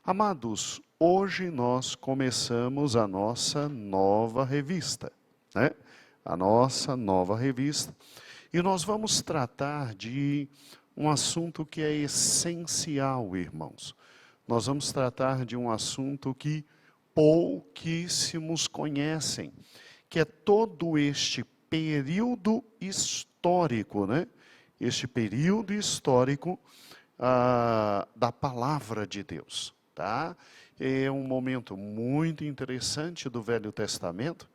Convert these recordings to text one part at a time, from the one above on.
Amados, hoje nós começamos a nossa nova revista, né? A nossa nova revista. E nós vamos tratar de um assunto que é essencial, irmãos. Nós vamos tratar de um assunto que pouquíssimos conhecem, que é todo este período histórico, né? Este período histórico da palavra de Deus, tá? É um momento muito interessante do Velho Testamento.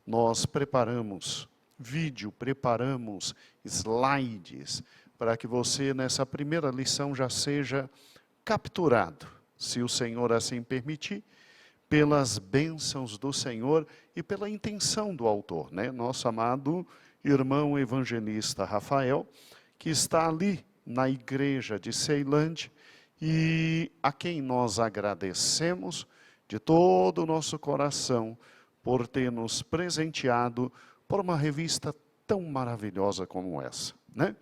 Nós preparamos vídeo, preparamos slides, para que você, nessa primeira lição, já seja capturado, se o Senhor assim permitir, pelas bênçãos do Senhor e pela intenção do autor, né? Nosso amado irmão evangelista Rafael, que está ali na igreja de Ceilândia e a quem nós agradecemos de todo o nosso coração por ter nos presenteado por uma revista tão maravilhosa como essa, né?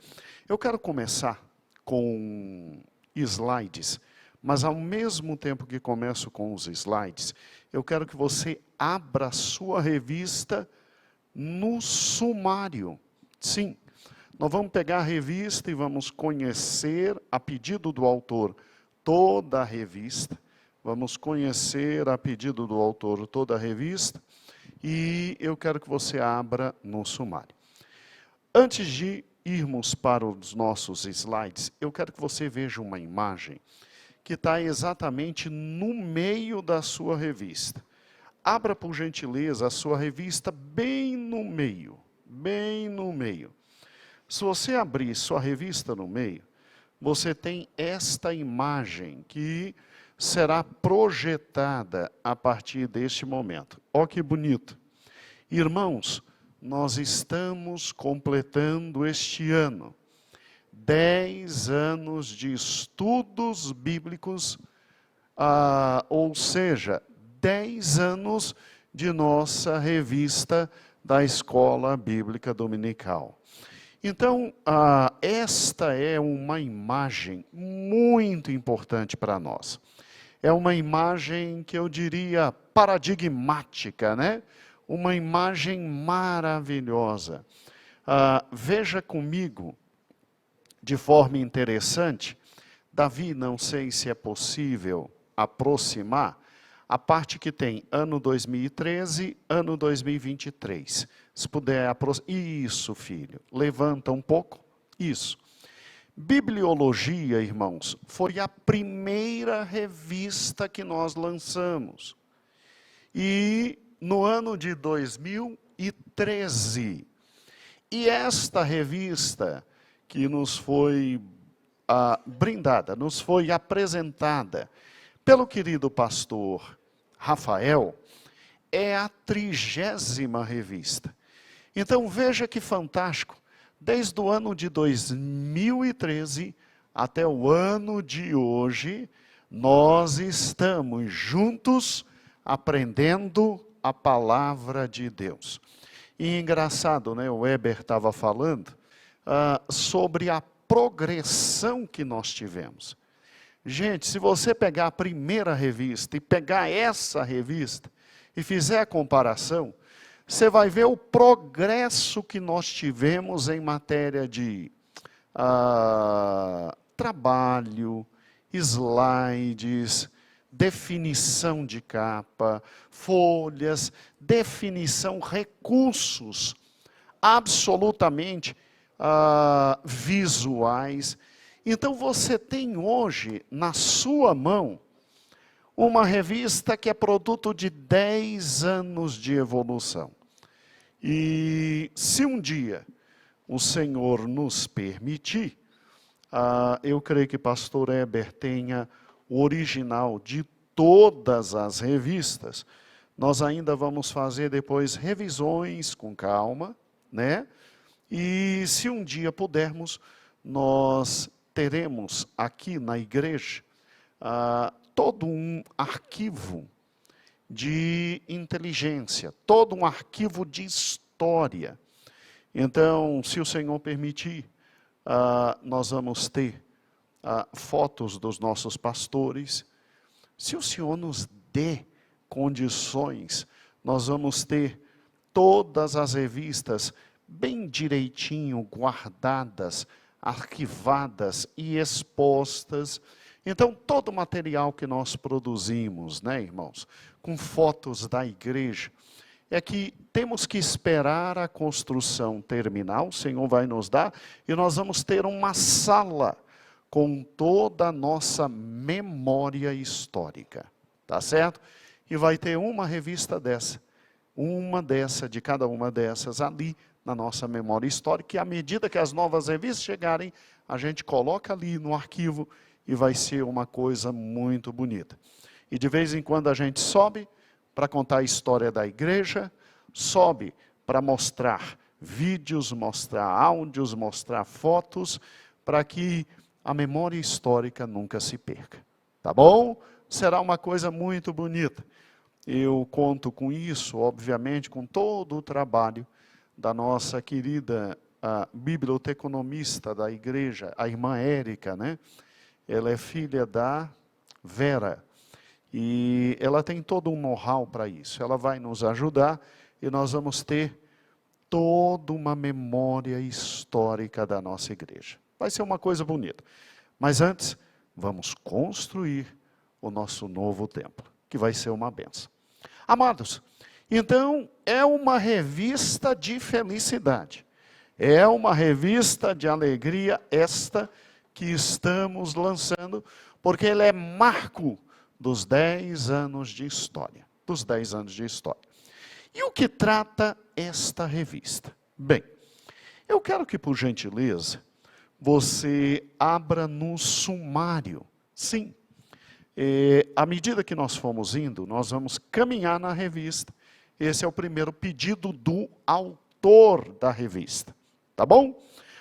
Eu quero começar com slides, mas ao mesmo tempo que começo com os slides, eu quero que você abra a sua revista no sumário. Sim, nós vamos pegar a revista e vamos conhecer, a pedido do autor, toda a revista. Vamos conhecer, a pedido do autor, toda a revista. E eu quero que você abra no sumário. Antes de irmos para os nossos slides, eu quero que você veja uma imagem que está exatamente no meio da sua revista. Abra, por gentileza, a sua revista bem no meio, bem no meio. Se você abrir sua revista no meio, você tem esta imagem que será projetada a partir deste momento. Olha que bonito. Irmãos, nós estamos completando este ano 10 anos de estudos bíblicos, ou seja, 10 anos de nossa revista da Escola Bíblica Dominical. Então, esta é uma imagem muito importante para nós. É uma imagem que eu diria paradigmática, né? Uma imagem maravilhosa. Veja comigo, de forma interessante, Davi, não sei se é possível aproximar, a parte que tem ano 2013, ano 2023. Se puder aproximar. Isso, filho. Levanta um pouco. Isso. Bibliologia, irmãos, foi a primeira revista que nós lançamos. E no ano de 2013. E esta revista que nos foi brindada, nos foi apresentada pelo querido pastor Rafael, é a 30ª revista. Então veja que fantástico, desde o ano de 2013 até o ano de hoje, nós estamos juntos aprendendo a palavra de Deus. E engraçado, né? O Weber estava falando sobre a progressão que nós tivemos. Gente, se você pegar a primeira revista e pegar essa revista e fizer a comparação, você vai ver o progresso que nós tivemos em matéria de trabalho, slides, definição de capa, folhas, definição, recursos absolutamente visuais. Então você tem hoje na sua mão uma revista que é produto de 10 anos de evolução. E se um dia o Senhor nos permitir, eu creio que pastor Heber tenha o original de todas as revistas. Nós ainda vamos fazer depois revisões com calma, né? E se um dia pudermos, nós teremos aqui na igreja todo um arquivo de inteligência, todo um arquivo de história. Então, se o Senhor permitir, nós vamos ter fotos dos nossos pastores, Se o Senhor nos der condições, nós vamos ter todas as revistas bem direitinho guardadas, arquivadas e expostas. Então, todo o material que nós produzimos, né, irmãos, com fotos da igreja, é que temos que esperar a construção terminar, o Senhor vai nos dar, e nós vamos ter uma sala com toda a nossa memória histórica, tá certo? E vai ter uma revista dessa, de cada uma dessas ali na nossa memória histórica, e à medida que as novas revistas chegarem, a gente coloca ali no arquivo e vai ser uma coisa muito bonita. E de vez em quando a gente sobe para contar a história da igreja, sobe para mostrar vídeos, mostrar áudios, mostrar fotos, para que a memória histórica nunca se perca. Tá bom? Será uma coisa muito bonita. Eu conto com isso, obviamente, com todo o trabalho da nossa querida biblioteconomista da igreja, a irmã Érica, né? Ela é filha da Vera. E ela tem todo um know-how para isso. Ela vai nos ajudar e nós vamos ter toda uma memória histórica da nossa igreja. Vai ser uma coisa bonita. Mas antes, vamos construir o nosso novo templo, que vai ser uma bênção. Amados, então é uma revista de felicidade. É uma revista de alegria esta que estamos lançando, porque ele é marco dos 10 anos de história. Dos 10 anos de história. E o que trata esta revista? Bem, eu quero que, por gentileza, você abra no sumário. Sim, à medida que nós formos indo, nós vamos caminhar na revista. Esse é o primeiro pedido do autor da revista. Tá bom?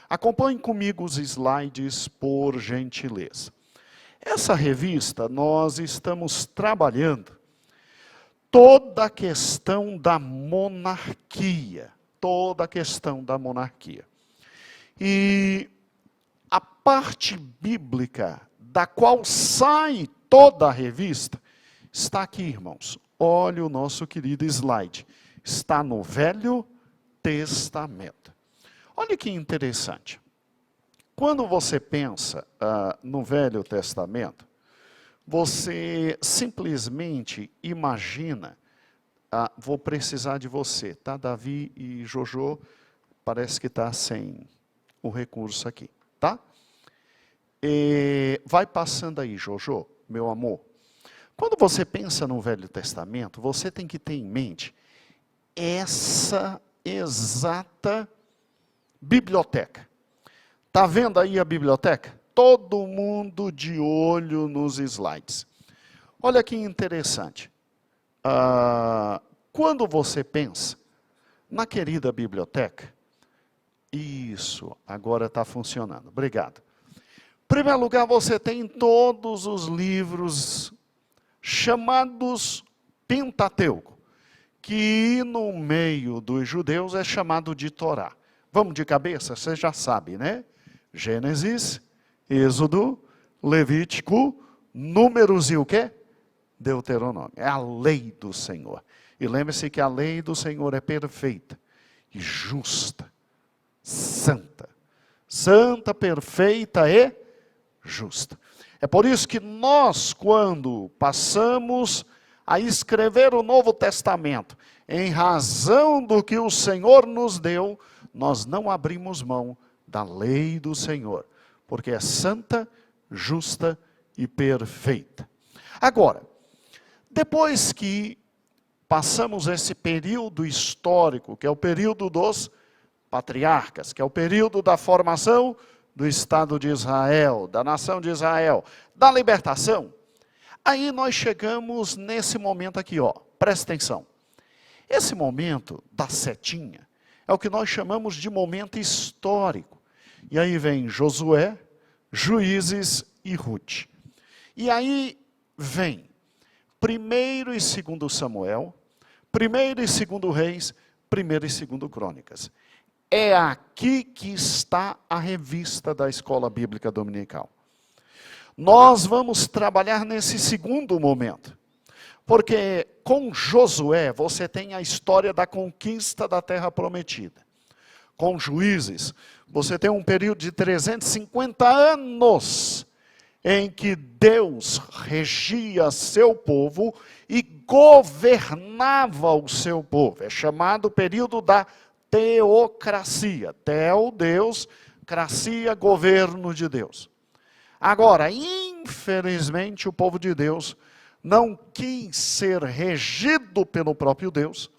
Acompanhe comigo os slides, por gentileza. Essa revista, nós estamos trabalhando toda a questão da monarquia. Toda a questão da monarquia. E a parte bíblica da qual sai toda a revista está aqui, irmãos. Olha o nosso querido slide. Está no Velho Testamento. Olha que interessante. Quando você pensa no Velho Testamento, você simplesmente imagina, vou precisar de você, tá? Davi e Jojo, parece que está sem o recurso aqui, tá? Vai passando aí, Jojo, meu amor. Quando você pensa no Velho Testamento, você tem que ter em mente essa exata biblioteca. Está vendo aí a biblioteca? Todo mundo de olho nos slides. Olha que interessante. Quando você pensa na querida biblioteca, isso, agora está funcionando. Obrigado. Em primeiro lugar, você tem todos os livros chamados Pentateuco, que no meio dos judeus é chamado de Torá. Vamos de cabeça? Você já sabe, né? Gênesis, Êxodo, Levítico, Números e o quê? Deuteronômio. É a lei do Senhor. E lembre-se que a lei do Senhor é perfeita e justa, santa. Santa, perfeita e justa. É por isso que nós, quando passamos a escrever o Novo Testamento, em razão do que o Senhor nos deu, nós não abrimos mão da lei do Senhor, porque é santa, justa e perfeita. Agora, depois que passamos esse período histórico, que é o período dos patriarcas, que é o período da formação do Estado de Israel, da nação de Israel, da libertação, aí nós chegamos nesse momento aqui, ó, presta atenção. Esse momento da setinha é o que nós chamamos de momento histórico. E aí vem Josué, Juízes e Ruth. E aí vem 1º e 2º Samuel, 1º e 2º Reis, 1º e 2º Crônicas. É aqui que está a revista da Escola Bíblica Dominical. Nós vamos trabalhar nesse segundo momento. Porque com Josué você tem a história da conquista da terra prometida. Com Juízes você tem um período de 350 anos em que Deus regia seu povo e governava o seu povo. É chamado período da teocracia. Teo, Deus, cracia, governo de Deus. Agora, infelizmente, o povo de Deus não quis ser regido pelo próprio Deus,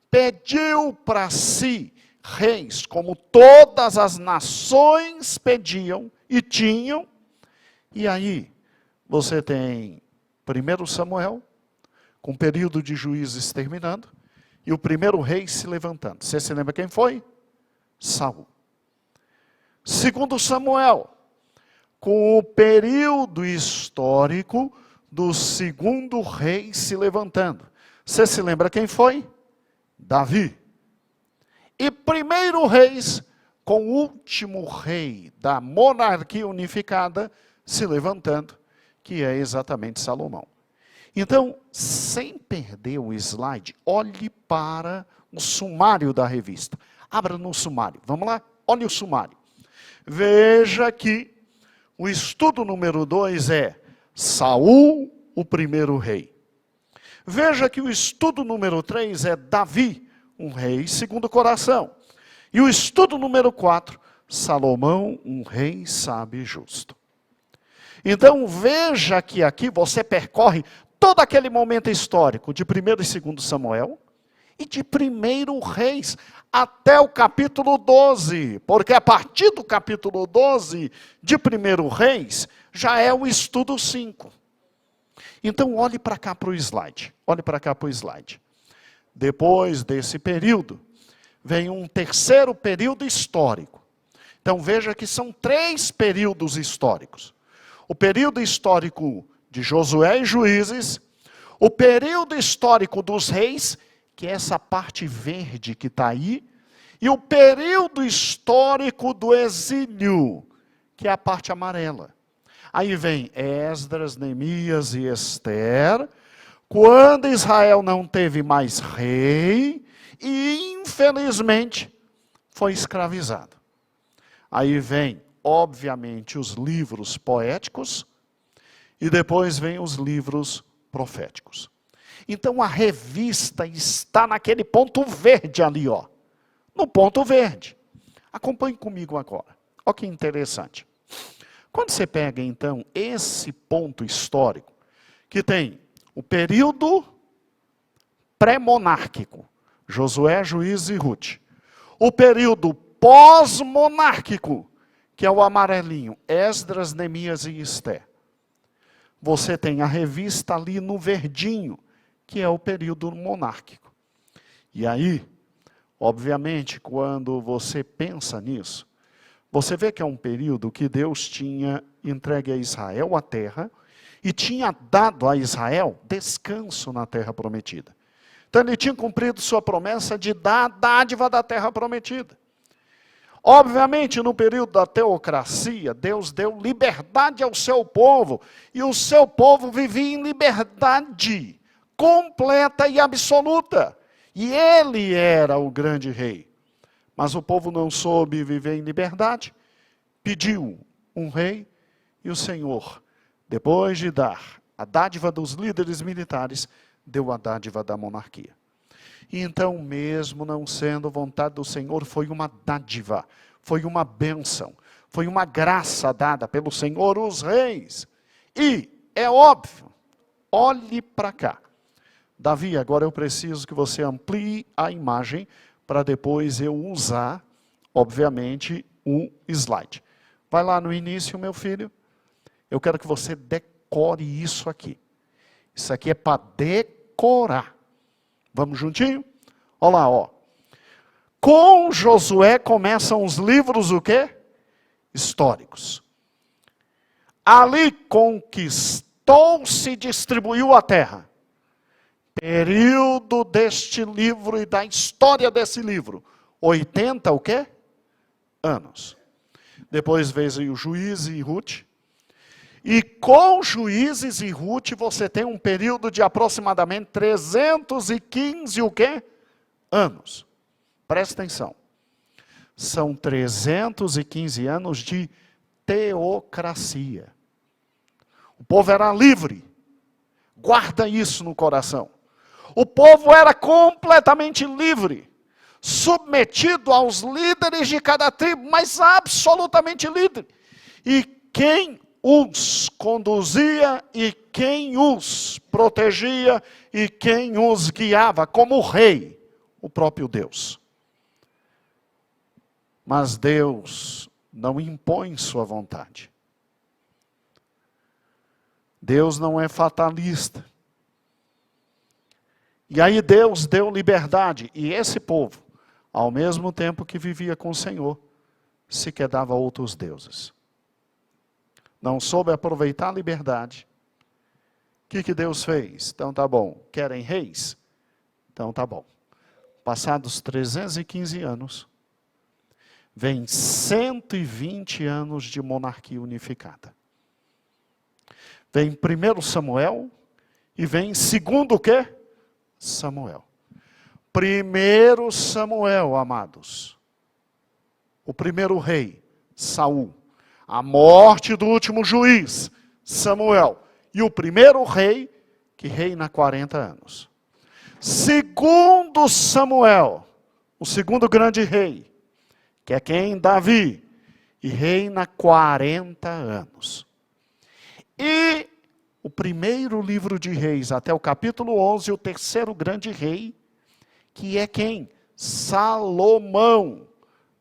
pediu para si reis, como todas as nações pediam e tinham. E aí, você tem 1 Samuel, com o período de Juízes terminando, e o primeiro rei se levantando. Você se lembra quem foi? Saul. 2 Samuel, com o período histórico do segundo rei se levantando. Você se lembra quem foi? Davi. E 1 Reis, com o último rei da monarquia unificada, se levantando, que é exatamente Salomão. Então, sem perder o slide, olhe para o sumário da revista. Abra no sumário, vamos lá? Olhe o sumário. Veja que o estudo número 2 é Saul, o primeiro rei. Veja que o estudo número 3 é Davi, um rei segundo o coração. E o estudo número 4, Salomão, um rei sábio e justo. Então veja que aqui você percorre todo aquele momento histórico de 1 e 2 Samuel e de 1 Reis até o capítulo 12, porque a partir do capítulo 12 de 1 Reis já é o estudo 5. Então olhe para cá para o slide, olhe para cá para o slide. Depois desse período, vem um terceiro período histórico. Então veja que são 3 períodos históricos. O período histórico de Josué e Juízes, o período histórico dos reis, que é essa parte verde que está aí, e o período histórico do exílio, que é a parte amarela. Aí vem Esdras, Neemias e Ester, quando Israel não teve mais rei e, infelizmente, foi escravizado. Aí vem, obviamente, os livros poéticos e depois vem os livros proféticos. Então a revista está naquele ponto verde ali, ó. No ponto verde. Acompanhe comigo agora. Olha que interessante. Quando você pega, então, esse ponto histórico, que tem o período pré-monárquico, Josué, Juízes e Ruth. O período pós-monárquico, que é o amarelinho, Esdras, Neemias e Ester. Você tem a revista ali no verdinho, que é o período monárquico. E aí, obviamente, quando você pensa nisso, você vê que é um período que Deus tinha entregue a Israel a terra e tinha dado a Israel descanso na terra prometida. Então ele tinha cumprido sua promessa de dar a dádiva da terra prometida. Obviamente, no período da teocracia, Deus deu liberdade ao seu povo, e o seu povo vivia em liberdade completa e absoluta. E ele era o grande rei. Mas o povo não soube viver em liberdade, pediu um rei, e o Senhor, depois de dar a dádiva dos líderes militares, deu a dádiva da monarquia. E então, mesmo não sendo vontade do Senhor, foi uma dádiva, foi uma bênção, foi uma graça dada pelo Senhor os reis. E, é óbvio, olhe para cá. Davi, agora eu preciso que você amplie a imagem, para depois eu usar, obviamente, um slide. Vai lá no início, meu filho. Eu quero que você decore isso aqui. Isso aqui é para decorar. Vamos juntinho? Olha lá, ó. Com Josué começam os livros o quê? Históricos. Ali conquistou-se e distribuiu a terra. Período deste livro e da história desse livro. 80 o quê? Anos. Depois veio o Juízes e Ruth. E com Juízes e Ruth você tem um período de aproximadamente 315 o quê? Anos. Presta atenção. São 315 anos de teocracia. O povo era livre. Guarda isso no coração. O povo era completamente livre, submetido aos líderes de cada tribo, mas absolutamente livre. E quem os conduzia e quem os protegia e quem os guiava como rei, o próprio Deus. Mas Deus não impõe sua vontade. Deus não é fatalista. E aí Deus deu liberdade. E esse povo, ao mesmo tempo que vivia com o Senhor, se quedava a outros deuses. Não soube aproveitar a liberdade. O que Deus fez? Então tá bom. Querem reis? Então tá bom. Passados 315 anos, vem 120 anos de monarquia unificada. Vem primeiro Samuel e vem segundo o quê? Samuel. Primeiro Samuel, amados. O primeiro rei, Saul. A morte do último juiz, Samuel. E o primeiro rei que reina 40 anos. Segundo Samuel, o segundo grande rei, que é quem? Davi, e reina 40 anos. E o primeiro livro de Reis, até o capítulo 11, o terceiro grande rei, que é quem? Salomão,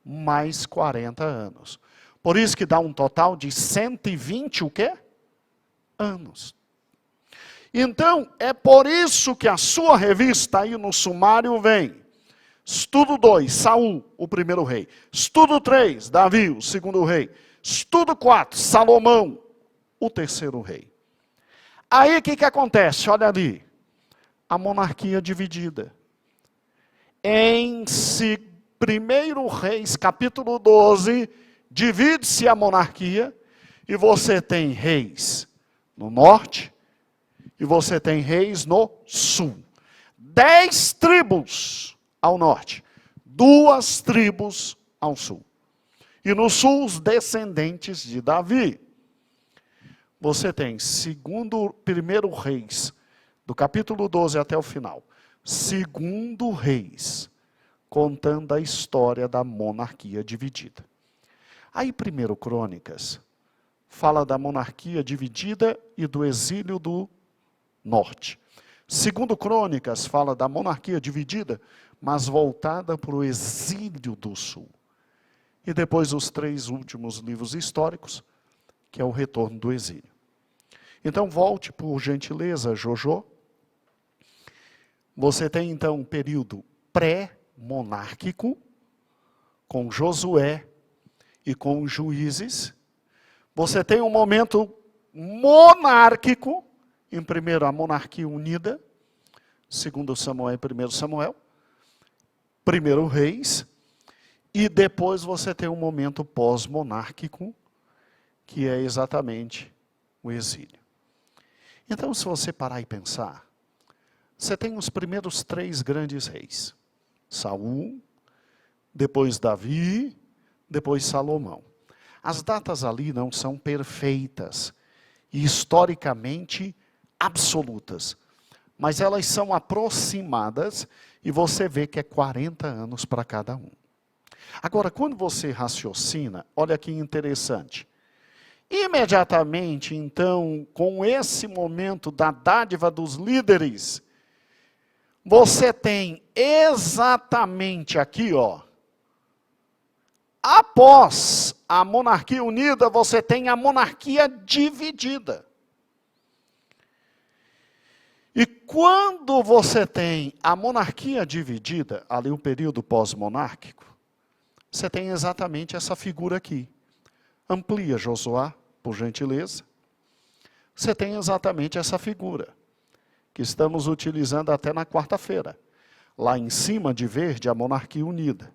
mais 40 anos. Por isso que dá um total de 120 o quê? Anos. Então, é por isso que a sua revista aí no sumário vem. Estudo 2, Saul, o primeiro rei. Estudo 3, Davi, o segundo rei. Estudo 4, Salomão, o terceiro rei. Aí o que acontece? Olha ali. A monarquia dividida. Em 1 Reis, capítulo 12, divide-se a monarquia e você tem reis no norte e você tem reis no sul. 10 tribos ao norte, 2 tribos ao sul. E no sul, os descendentes de Davi. Você tem 1 Reis, do capítulo 12 até o final. 2 Reis, contando a história da monarquia dividida. Aí 1 Crônicas, fala da monarquia dividida e do exílio do norte. 2 Crônicas, fala da monarquia dividida, mas voltada para o exílio do sul. E depois os 3 últimos livros históricos, que é o retorno do exílio. Então volte, por gentileza, Jojo. Você tem então um período pré-monárquico, com Josué e com os juízes. Você tem um momento monárquico, em primeiro a monarquia unida, 2 Samuel e 1 Samuel, 1 Reis, e depois você tem um momento pós-monárquico, que é exatamente o exílio. Então, se você parar e pensar, você tem os primeiros 3 grandes reis. Saul, depois Davi, depois Salomão. As datas ali não são perfeitas e historicamente absolutas, mas elas são aproximadas e você vê que é 40 anos para cada um. Agora, quando você raciocina, olha que interessante. Imediatamente, então, com esse momento da dádiva dos líderes, você tem exatamente aqui, ó, após a monarquia unida, você tem a monarquia dividida. E quando você tem a monarquia dividida, ali o período pós-monárquico, você tem exatamente essa figura aqui. Amplia, Josué, por gentileza. Você tem exatamente essa figura, que estamos utilizando até na quarta-feira. Lá em cima, de verde, a monarquia unida.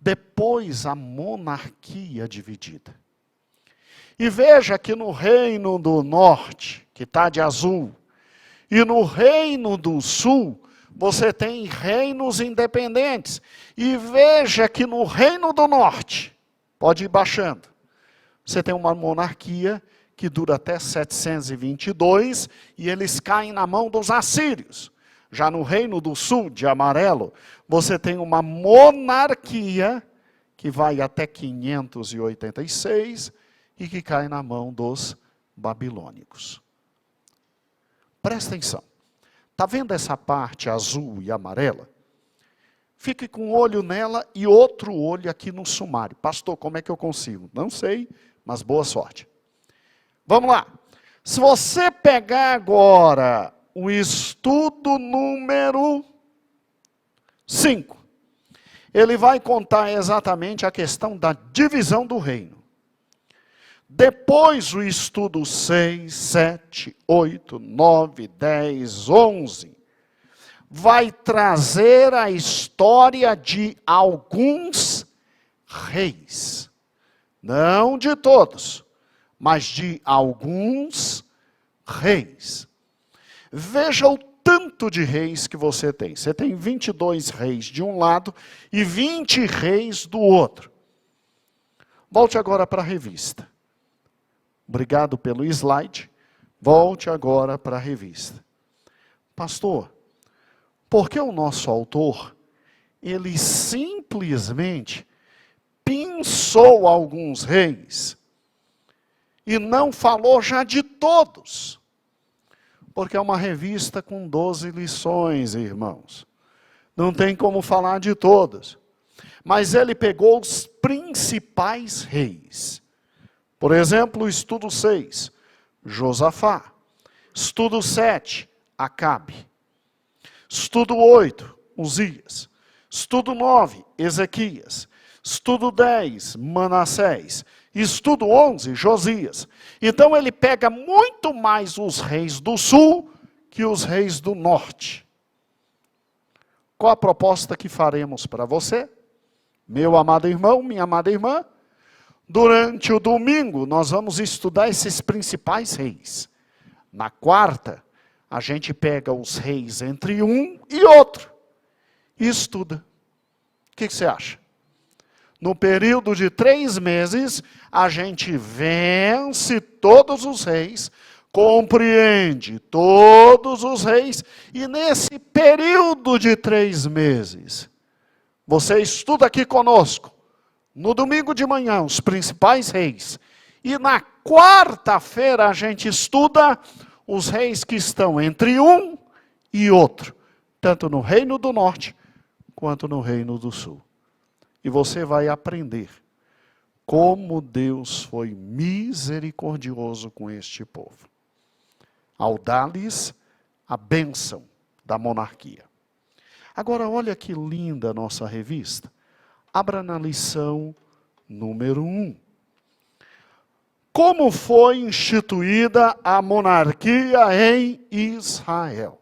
Depois, a monarquia dividida. E veja que no reino do norte, que está de azul, e no reino do sul, você tem reinos independentes. E veja que no reino do norte, pode ir baixando, você tem uma monarquia que dura até 722, e eles caem na mão dos assírios. Já no reino do sul, de amarelo, você tem uma monarquia que vai até 586 e que cai na mão dos babilônicos. Presta atenção. Está vendo essa parte azul e amarela? Fique com um olho nela e outro olho aqui no sumário. Pastor, como é que eu consigo? Não sei, mas boa sorte. Vamos lá. Se você pegar agora o estudo número 5, ele vai contar exatamente a questão da divisão do reino. Depois o estudo 6, 7, 8, 9, 10, 11, vai trazer a história de alguns reis. Não de todos, mas de alguns reis. Veja o tanto de reis que você tem. Você tem 22 reis de um lado e 20 reis do outro. Volte agora para a revista. Obrigado pelo slide. Volte agora para a revista. Pastor, por que o nosso autor, ele simplesmente pensou alguns reis e não falou já de todos? Porque é uma revista com 12 lições, irmãos. Não tem como falar de todos. Mas ele pegou os principais reis. Por exemplo, o estudo 6, Josafá. Estudo 7, Acabe. Estudo 8, Uzias. Estudo 9, Ezequias. Estudo 10, Manassés. Estudo 11, Josias. Então ele pega muito mais os reis do sul que os reis do norte. Qual a proposta que faremos para você? Meu amado irmão, minha amada irmã, durante o domingo nós vamos estudar esses principais reis. Na quarta, a gente pega os reis entre um e outro e estuda. O que você acha? No período de 3 meses, a gente vence todos os reis, compreende todos os reis, e nesse período de 3 meses, você estuda aqui conosco, no domingo de manhã, os principais reis, e na quarta-feira a gente estuda os reis que estão entre um e outro, tanto no reino do norte, quanto no reino do sul. E você vai aprender como Deus foi misericordioso com este povo, ao dar-lhes a bênção da monarquia. Agora, olha que linda a nossa revista. Abra na lição número 1. Como foi instituída a monarquia em Israel?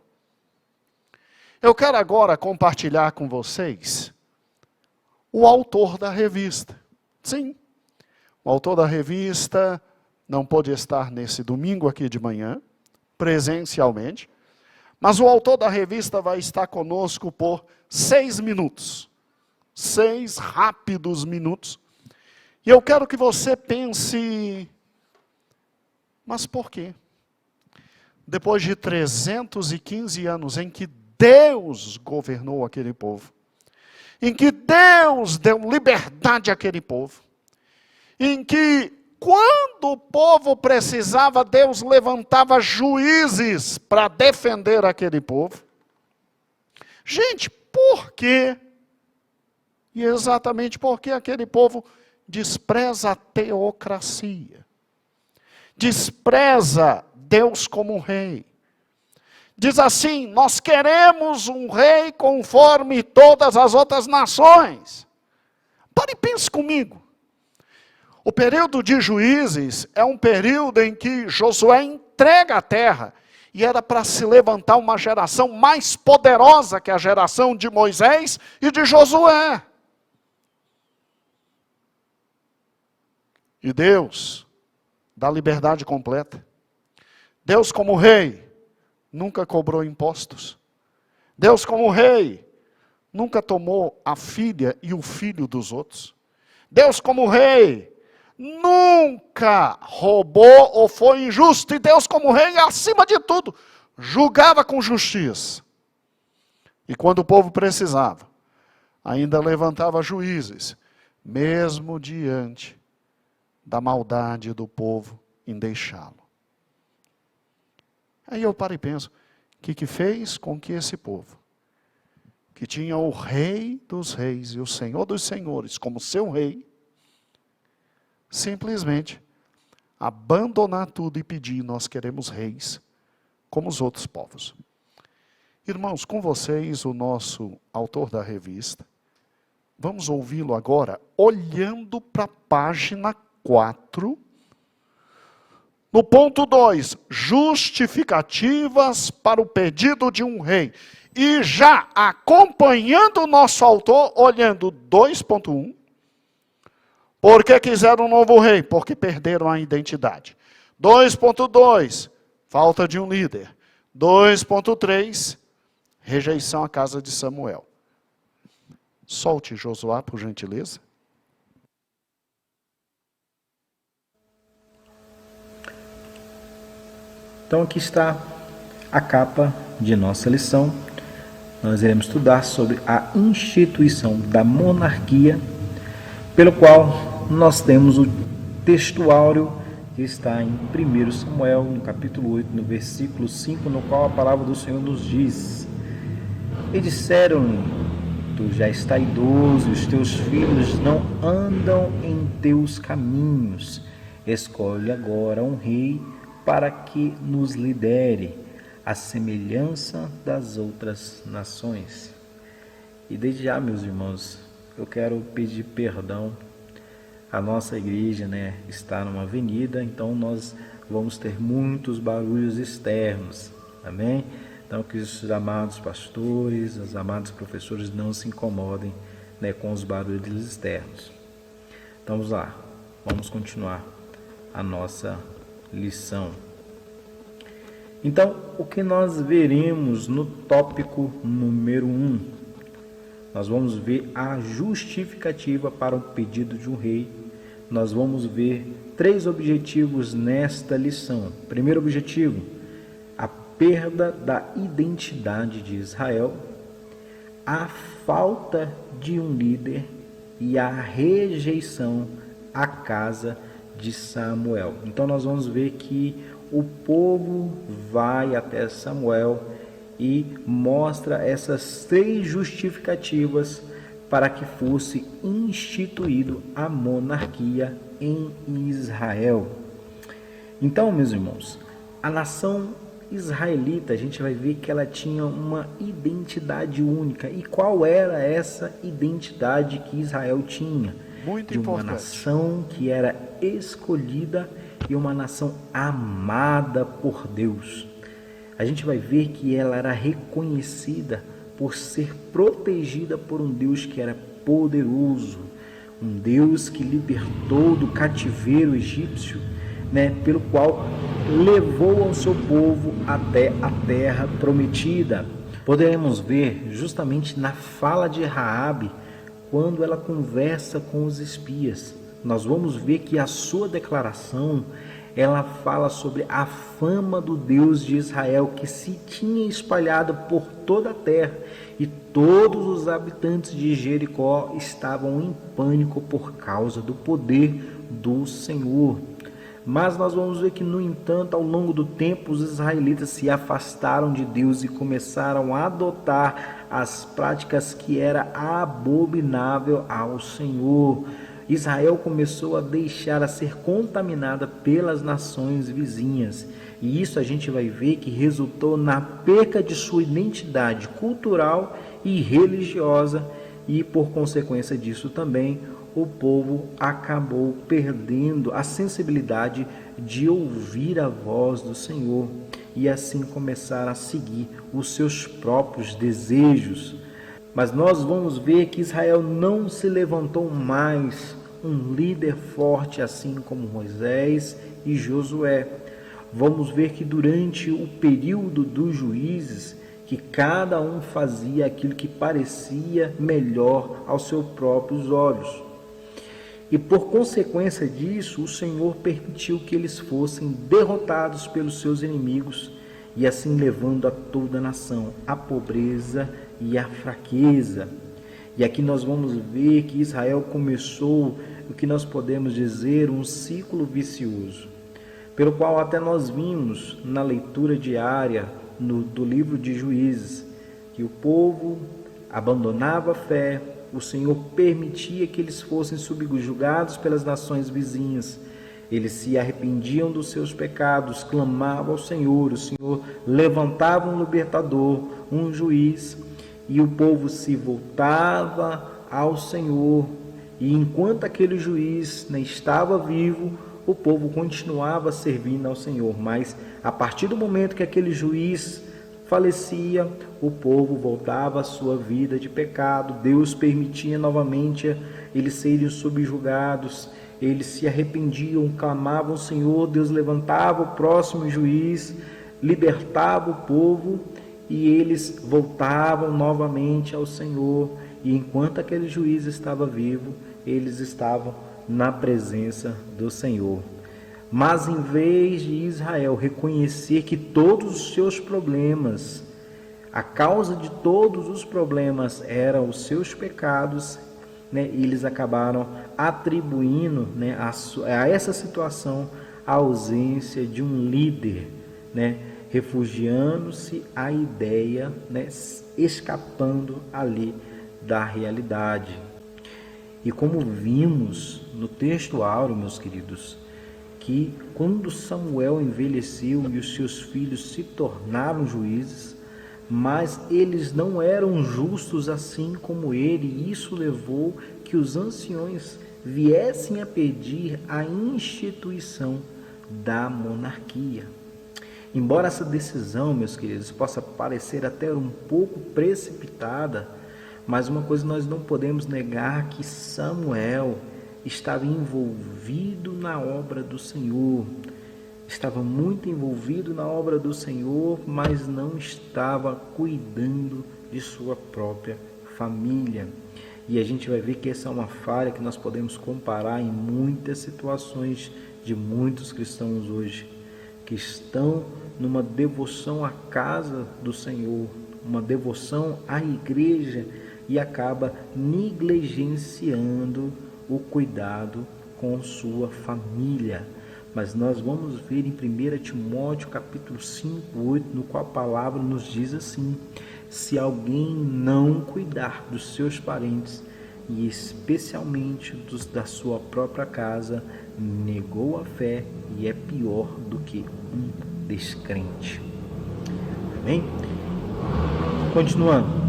Eu quero agora compartilhar com vocês o autor da revista. Sim, o autor da revista não pôde estar nesse domingo aqui de manhã, presencialmente, mas o autor da revista vai estar conosco por 6 minutos. 6 rápidos minutos. E eu quero que você pense, mas por quê? Depois de 315 anos em que Deus governou aquele povo, em que Deus deu liberdade àquele povo, em que quando o povo precisava, Deus levantava juízes para defender aquele povo. Gente, por quê? E exatamente porque aquele povo despreza a teocracia, despreza Deus como um rei. Diz assim: nós queremos um rei conforme todas as outras nações. Pare e pense comigo. O período de Juízes é um período em que Josué entrega a terra, e era para se levantar uma geração mais poderosa que a geração de Moisés e de Josué. E Deus da liberdade completa. Deus, como rei, nunca cobrou impostos. Deus, como rei, nunca tomou a filha e o filho dos outros. Deus, como rei, nunca roubou ou foi injusto. E Deus, como rei, acima de tudo, julgava com justiça. E quando o povo precisava, ainda levantava juízes, mesmo diante da maldade do povo em deixá-lo. Aí eu paro e penso, o que fez com que esse povo, que tinha o rei dos reis e o senhor dos senhores como seu rei, simplesmente abandonar tudo e pedir, nós queremos reis, como os outros povos. Irmãos, com vocês, o nosso autor da revista, vamos ouvi-lo agora, olhando para a página 4, no ponto 2, justificativas para o pedido de um rei. E já acompanhando o nosso autor, olhando 2.1, porque quiseram um novo rei? Porque perderam a identidade. 2.2, falta de um líder. 2.3, rejeição à casa de Samuel. Solte Josué, por gentileza. Então aqui está a capa de nossa lição. Nós iremos estudar sobre a instituição da monarquia, pelo qual nós temos o textuário que está em 1 Samuel, no capítulo 8, no versículo 5, no qual a palavra do Senhor nos diz: E disseram-lhe, tu já está idoso, e os teus filhos não andam em teus caminhos. Escolhe agora um rei para que nos lidere, à semelhança das outras nações. E desde já, meus irmãos, eu quero pedir perdão. A nossa igreja, está numa avenida, então nós vamos ter muitos barulhos externos, amém? Então que os amados pastores, os amados professores não se incomodem, com os barulhos externos. Então vamos lá, vamos continuar a nossa lição. Então, o que nós veremos no tópico número 1? Nós vamos ver a justificativa para o pedido de um rei. Nós vamos ver 3 objetivos nesta lição. Primeiro objetivo, a perda da identidade de Israel, a falta de um líder e a rejeição à casa de Samuel. Então nós vamos ver que o povo vai até Samuel e mostra essas 3 justificativas para que fosse instituído a monarquia em Israel. Então, meus irmãos, a nação israelita, a gente vai ver que ela tinha uma identidade única. E qual era essa identidade que Israel tinha? Muito de uma importante. Nação que era escolhida e uma nação amada por Deus. A gente vai ver que ela era reconhecida por ser protegida por um Deus que era poderoso, um Deus que libertou do cativeiro egípcio, pelo qual levou ao seu povo até a terra prometida. Poderemos ver justamente na fala de Raabe, quando ela conversa com os espias. Nós vamos ver que a sua declaração, ela fala sobre a fama do Deus de Israel que se tinha espalhado por toda a terra, e todos os habitantes de Jericó estavam em pânico por causa do poder do Senhor. Mas nós vamos ver que, no entanto, ao longo do tempo, os israelitas se afastaram de Deus e começaram a adotar as práticas que era abominável ao Senhor. Israel começou a deixar a ser contaminada pelas nações vizinhas. E isso a gente vai ver que resultou na perca de sua identidade cultural e religiosa, e por consequência disso também o povo acabou perdendo a sensibilidade de ouvir a voz do Senhor e assim começaram a seguir os seus próprios desejos. Mas nós vamos ver que Israel não se levantou mais um líder forte assim como Moisés e Josué. Vamos ver que durante o período dos juízes, que cada um fazia aquilo que parecia melhor aos seus próprios olhos. E por consequência disso, o Senhor permitiu que eles fossem derrotados pelos seus inimigos, e assim levando a toda a nação à pobreza e à fraqueza. E aqui nós vamos ver que Israel começou o que nós podemos dizer um ciclo vicioso, pelo qual até nós vimos na leitura diária do livro de Juízes, que o povo abandonava a fé, o Senhor permitia que eles fossem subjugados pelas nações vizinhas. Eles se arrependiam dos seus pecados, clamavam ao Senhor, o Senhor levantava um libertador, um juiz, e o povo se voltava ao Senhor. E enquanto aquele juiz estava vivo, o povo continuava servindo ao Senhor. Mas a partir do momento que aquele juiz falecia, o povo voltava à sua vida de pecado. Deus permitia novamente eles serem subjugados. Eles se arrependiam, clamavam ao Senhor. Deus levantava o próximo juiz, libertava o povo e eles voltavam novamente ao Senhor. E enquanto aquele juiz estava vivo, eles estavam na presença do Senhor. Mas em vez de Israel reconhecer que todos os seus problemas, a causa de todos os problemas eram os seus pecados, eles acabaram atribuindo a essa situação a ausência de um líder, refugiando-se à ideia, escapando ali da realidade. E como vimos no texto áureo, meus queridos, que quando Samuel envelheceu e os seus filhos se tornaram juízes, mas eles não eram justos assim como ele, e isso levou que os anciões viessem a pedir a instituição da monarquia. Embora essa decisão, meus queridos, possa parecer até um pouco precipitada, mas uma coisa nós não podemos negar, que Samuel estava envolvido na obra do Senhor, estava muito envolvido na obra do Senhor, mas não estava cuidando de sua própria família. E a gente vai ver que essa é uma falha que nós podemos comparar em muitas situações de muitos cristãos hoje, que estão numa devoção à casa do Senhor, uma devoção à igreja, e acaba negligenciando o cuidado com sua família. Mas nós vamos ver em 1 Timóteo capítulo 5, 8, no qual a palavra nos diz assim: se alguém não cuidar dos seus parentes, e especialmente dos da sua própria casa, negou a fé e é pior do que um descrente. Amém? Continuando.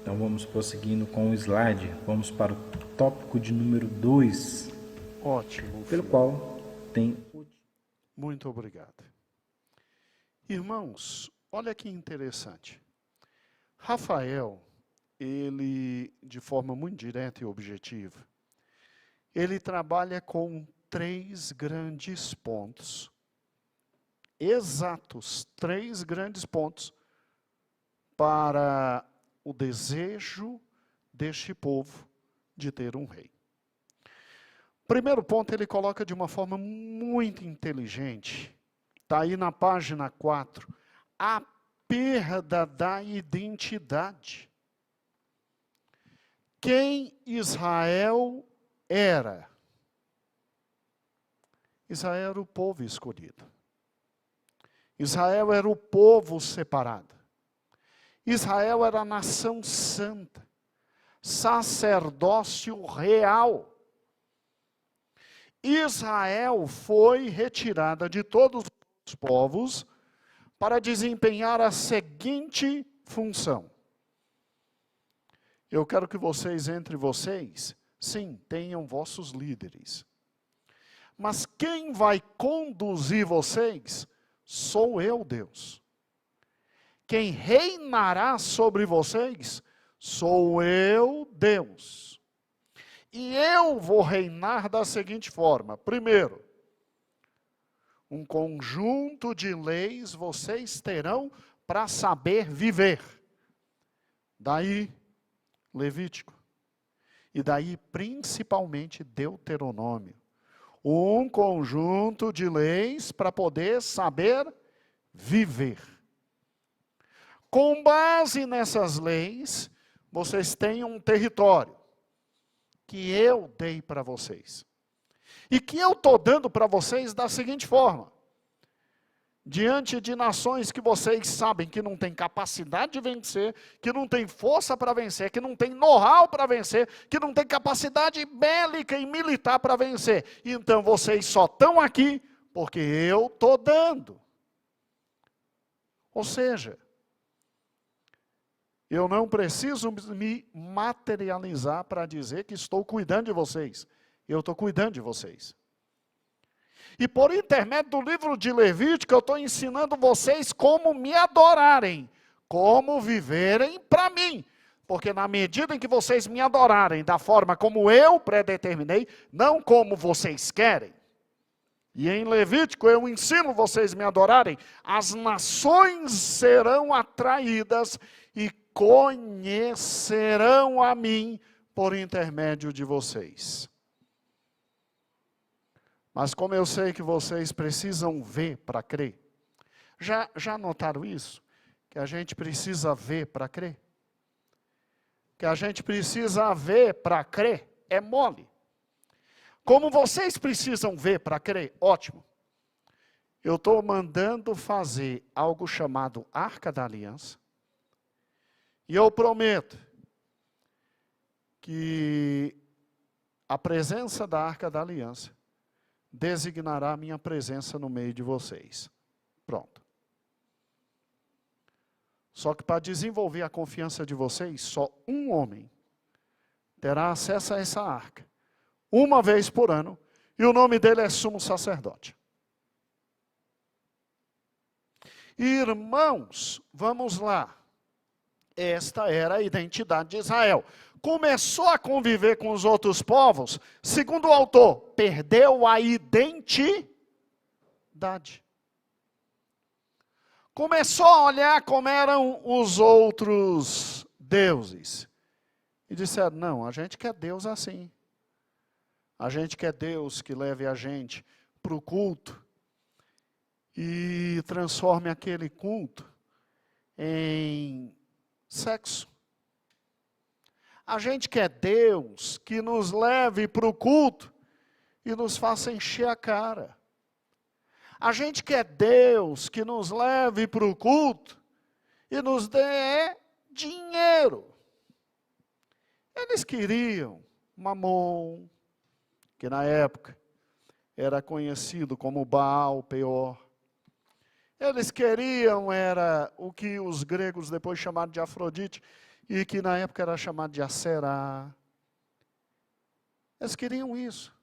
Então vamos prosseguindo com o slide. Vamos para o tópico de número 2. Ótimo. Pelo qual tem... Muito obrigado. Irmãos, olha que interessante. Rafael, ele, de forma muito direta e objetiva, ele trabalha com 3 grandes pontos. Exatos, 3 grandes pontos para o desejo deste povo de ter um rei. Primeiro ponto, ele coloca de uma forma muito inteligente, está aí na página 4, a perda da identidade. Quem Israel era? Israel era o povo escolhido. Israel era o povo separado. Israel era a nação santa, sacerdócio real. Israel foi retirada de todos os povos para desempenhar a seguinte função. Eu quero que vocês, entre vocês, sim, tenham vossos líderes. Mas quem vai conduzir vocês sou eu, Deus. Quem reinará sobre vocês sou eu, Deus. E eu vou reinar da seguinte forma. Primeiro, um conjunto de leis vocês terão para saber viver. Daí, Levítico. E daí, principalmente, Deuteronômio. Um conjunto de leis para poder saber viver. Com base nessas leis, vocês têm um território que eu dei para vocês. E que eu estou dando para vocês da seguinte forma. Diante de nações que vocês sabem que não tem capacidade de vencer, que não tem força para vencer, que não tem know-how para vencer, que não tem capacidade bélica e militar para vencer. Então vocês só estão aqui porque eu estou dando. Ou seja, eu não preciso me materializar para dizer que estou cuidando de vocês. Eu estou cuidando de vocês. E por intermédio do livro de Levítico, eu estou ensinando vocês como me adorarem, como viverem para mim. Porque na medida em que vocês me adorarem da forma como eu predeterminei, não como vocês querem. E em Levítico eu ensino vocês me adorarem, as nações serão atraídas e conhecerão a mim por intermédio de vocês. Mas como eu sei que vocês precisam ver para crer, já notaram isso? Que a gente precisa ver para crer? Que a gente precisa ver para crer é mole. Como vocês precisam ver para crer, ótimo. Eu estou mandando fazer algo chamado Arca da Aliança. E eu prometo que a presença da Arca da Aliança designará a minha presença no meio de vocês. Pronto. Só que para desenvolver a confiança de vocês, só um homem terá acesso a essa arca, uma vez por ano, e o nome dele é sumo sacerdote. Irmãos, vamos lá. Esta era a identidade de Israel. Começou a conviver com os outros povos, segundo o autor, perdeu a identidade. Começou a olhar como eram os outros deuses. E disseram, não, a gente quer Deus assim. A gente quer Deus que leve a gente para o culto e transforme aquele culto em sexo. A gente quer Deus que nos leve para o culto e nos faça encher a cara. A gente quer Deus que nos leve para o culto e nos dê dinheiro. Eles queriam Mamon, que na época era conhecido como Baal Peor. Eles queriam, era o que os gregos depois chamaram de Afrodite, e que na época era chamado de Aserá. Eles queriam isso.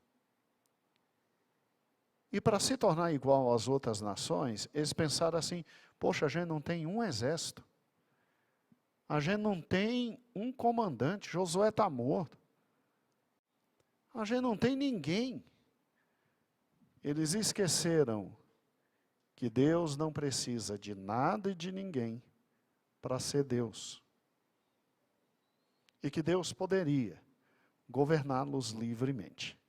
E para se tornar igual às outras nações, eles pensaram assim, poxa, a gente não tem um exército. A gente não tem um comandante, Josué está morto. A gente não tem ninguém. Eles esqueceram que Deus não precisa de nada e de ninguém para ser Deus. E que Deus poderia governá-los livremente.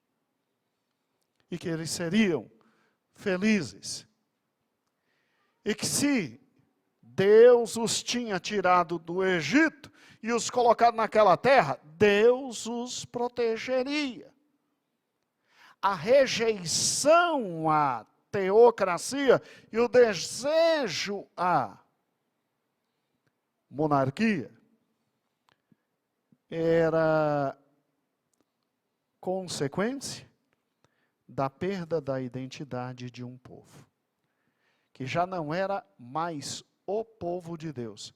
E que eles seriam felizes. E que se Deus os tinha tirado do Egito e os colocado naquela terra, Deus os protegeria. A rejeição à teocracia e o desejo à monarquia era consequência da perda da identidade de um povo, que já não era mais o povo de Deus,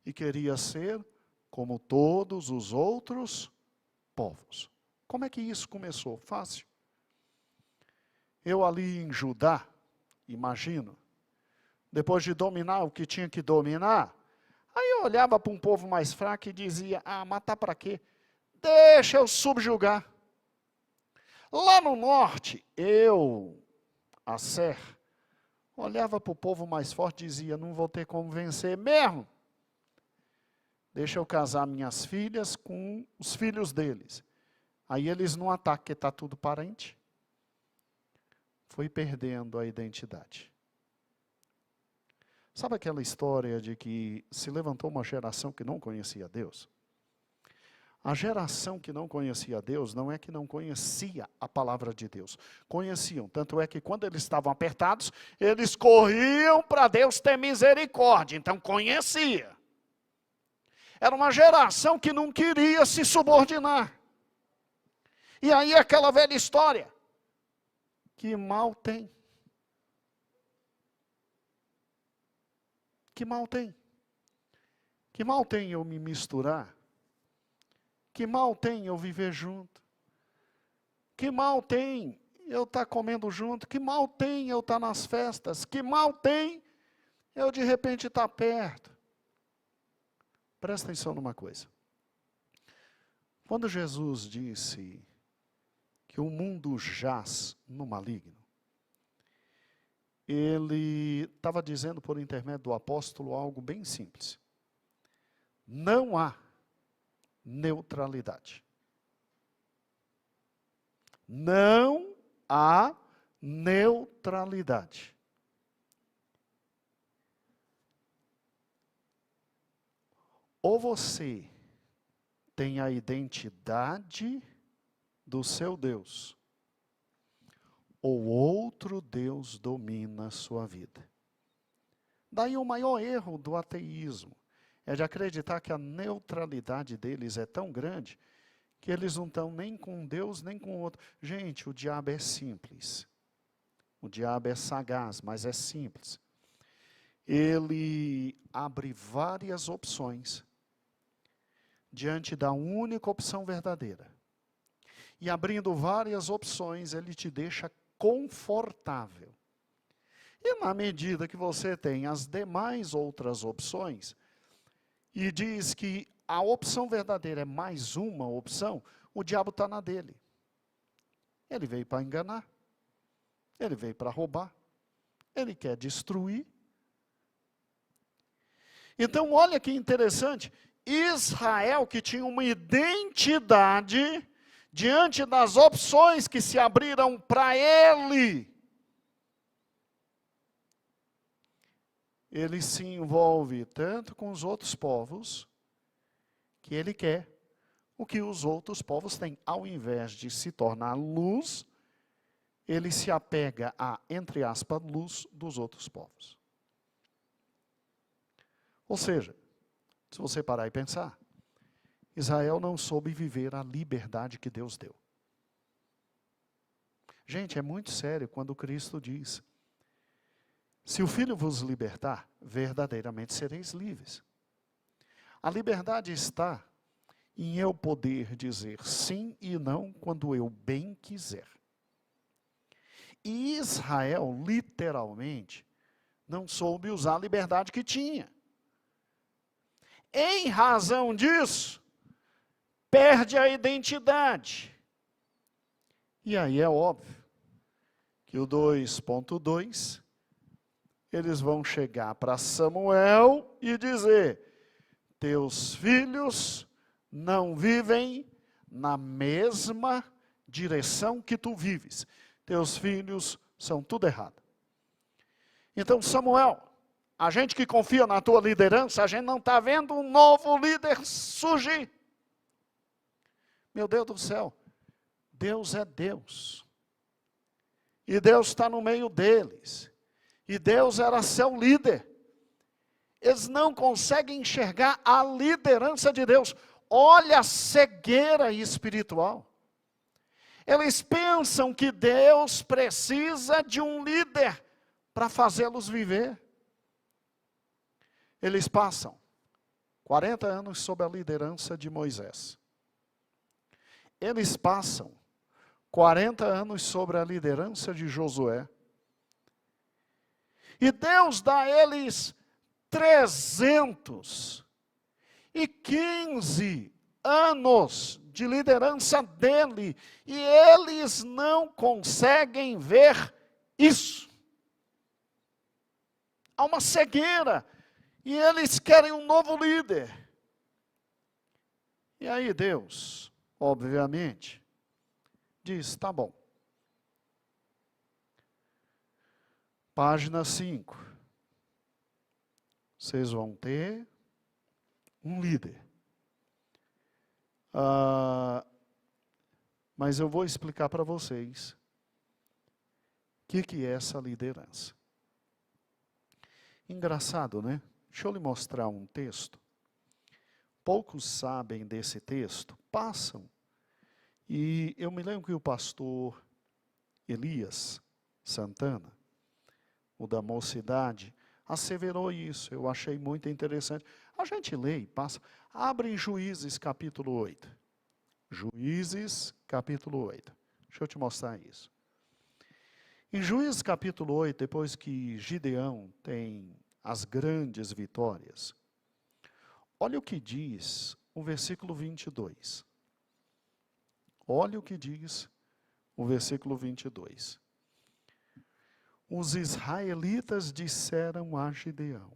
e queria ser como todos os outros povos. Como é que isso começou? Fácil. Eu ali em Judá, imagino, depois de dominar o que tinha que dominar, aí eu olhava para um povo mais fraco e dizia, matar para quê? Deixa eu subjugar. Lá no norte, Asser, olhava para o povo mais forte e dizia, não vou ter como vencer mesmo. Deixa eu casar minhas filhas com os filhos deles. Aí eles não atacam, porque está tudo parente. Foi perdendo a identidade. Sabe aquela história de que se levantou uma geração que não conhecia Deus? A geração que não conhecia Deus não é que não conhecia a palavra de Deus. Conheciam, tanto é que quando eles estavam apertados, eles corriam para Deus ter misericórdia. Então conhecia. Era uma geração que não queria se subordinar. E aí aquela velha história, que mal tem. Que mal tem? Que mal tem eu me misturar? Que mal tem eu viver junto? Que mal tem eu estar comendo junto? Que mal tem eu estar nas festas? Que mal tem eu de repente estar perto? Presta atenção numa coisa. Quando Jesus disse que o mundo jaz no maligno, ele estava dizendo por intermédio do apóstolo algo bem simples. Não há neutralidade. Não há neutralidade. Ou você tem a identidade do seu Deus, ou outro Deus domina a sua vida. Daí o maior erro do ateísmo é de acreditar que a neutralidade deles é tão grande que eles não estão nem com Deus, nem com outro. Gente, o diabo é simples. O diabo é sagaz, mas é simples. Ele abre várias opções diante da única opção verdadeira. E abrindo várias opções, ele te deixa confortável. E na medida que você tem as demais outras opções, e diz que a opção verdadeira é mais uma opção, o diabo está na dele. Ele veio para enganar. Ele veio para roubar. Ele quer destruir. Então, olha que interessante. Israel, que tinha uma identidade diante das opções que se abriram para ele, ele se envolve tanto com os outros povos, que ele quer o que os outros povos têm. Ao invés de se tornar luz, ele se apega à, entre aspas, luz dos outros povos. Ou seja, se você parar e pensar, Israel não soube viver a liberdade que Deus deu. Gente, é muito sério quando Cristo diz, se o Filho vos libertar, verdadeiramente sereis livres. A liberdade está em eu poder dizer sim e não quando eu bem quiser. E Israel, literalmente, não soube usar a liberdade que tinha. Em razão disso, perde a identidade. E aí é óbvio que o 2.2, eles vão chegar para Samuel e dizer, teus filhos não vivem na mesma direção que tu vives. Teus filhos são tudo errado. Então, Samuel, a gente que confia na tua liderança, a gente não está vendo um novo líder surgir. Meu Deus do céu, Deus é Deus. E Deus está no meio deles. E Deus era seu líder. Eles não conseguem enxergar a liderança de Deus. Olha a cegueira espiritual. Eles pensam que Deus precisa de um líder para fazê-los viver. Eles passam 40 anos sob a liderança de Moisés. Eles passam 40 anos sobre a liderança de Josué. E Deus dá a eles 315 anos de liderança dele. E eles não conseguem ver isso. há uma cegueira, e eles querem um novo líder. E aí Deus, obviamente, diz, tá bom. Página 5. Vocês vão ter um líder. Mas eu vou explicar para vocês o que é essa liderança. Engraçado, né? Deixa eu lhe mostrar um texto. Poucos sabem desse texto, passam. E eu me lembro que o pastor Elias Santana, o da mocidade, asseverou isso. Eu achei muito interessante. A gente lê e passa. Abre em Juízes capítulo 8. Juízes capítulo 8. Deixa eu te mostrar isso. Em Juízes capítulo 8, depois que Gideão tem as grandes vitórias, olha o que diz o versículo 22. Olha o que diz o versículo 22. Os israelitas disseram a Gideão: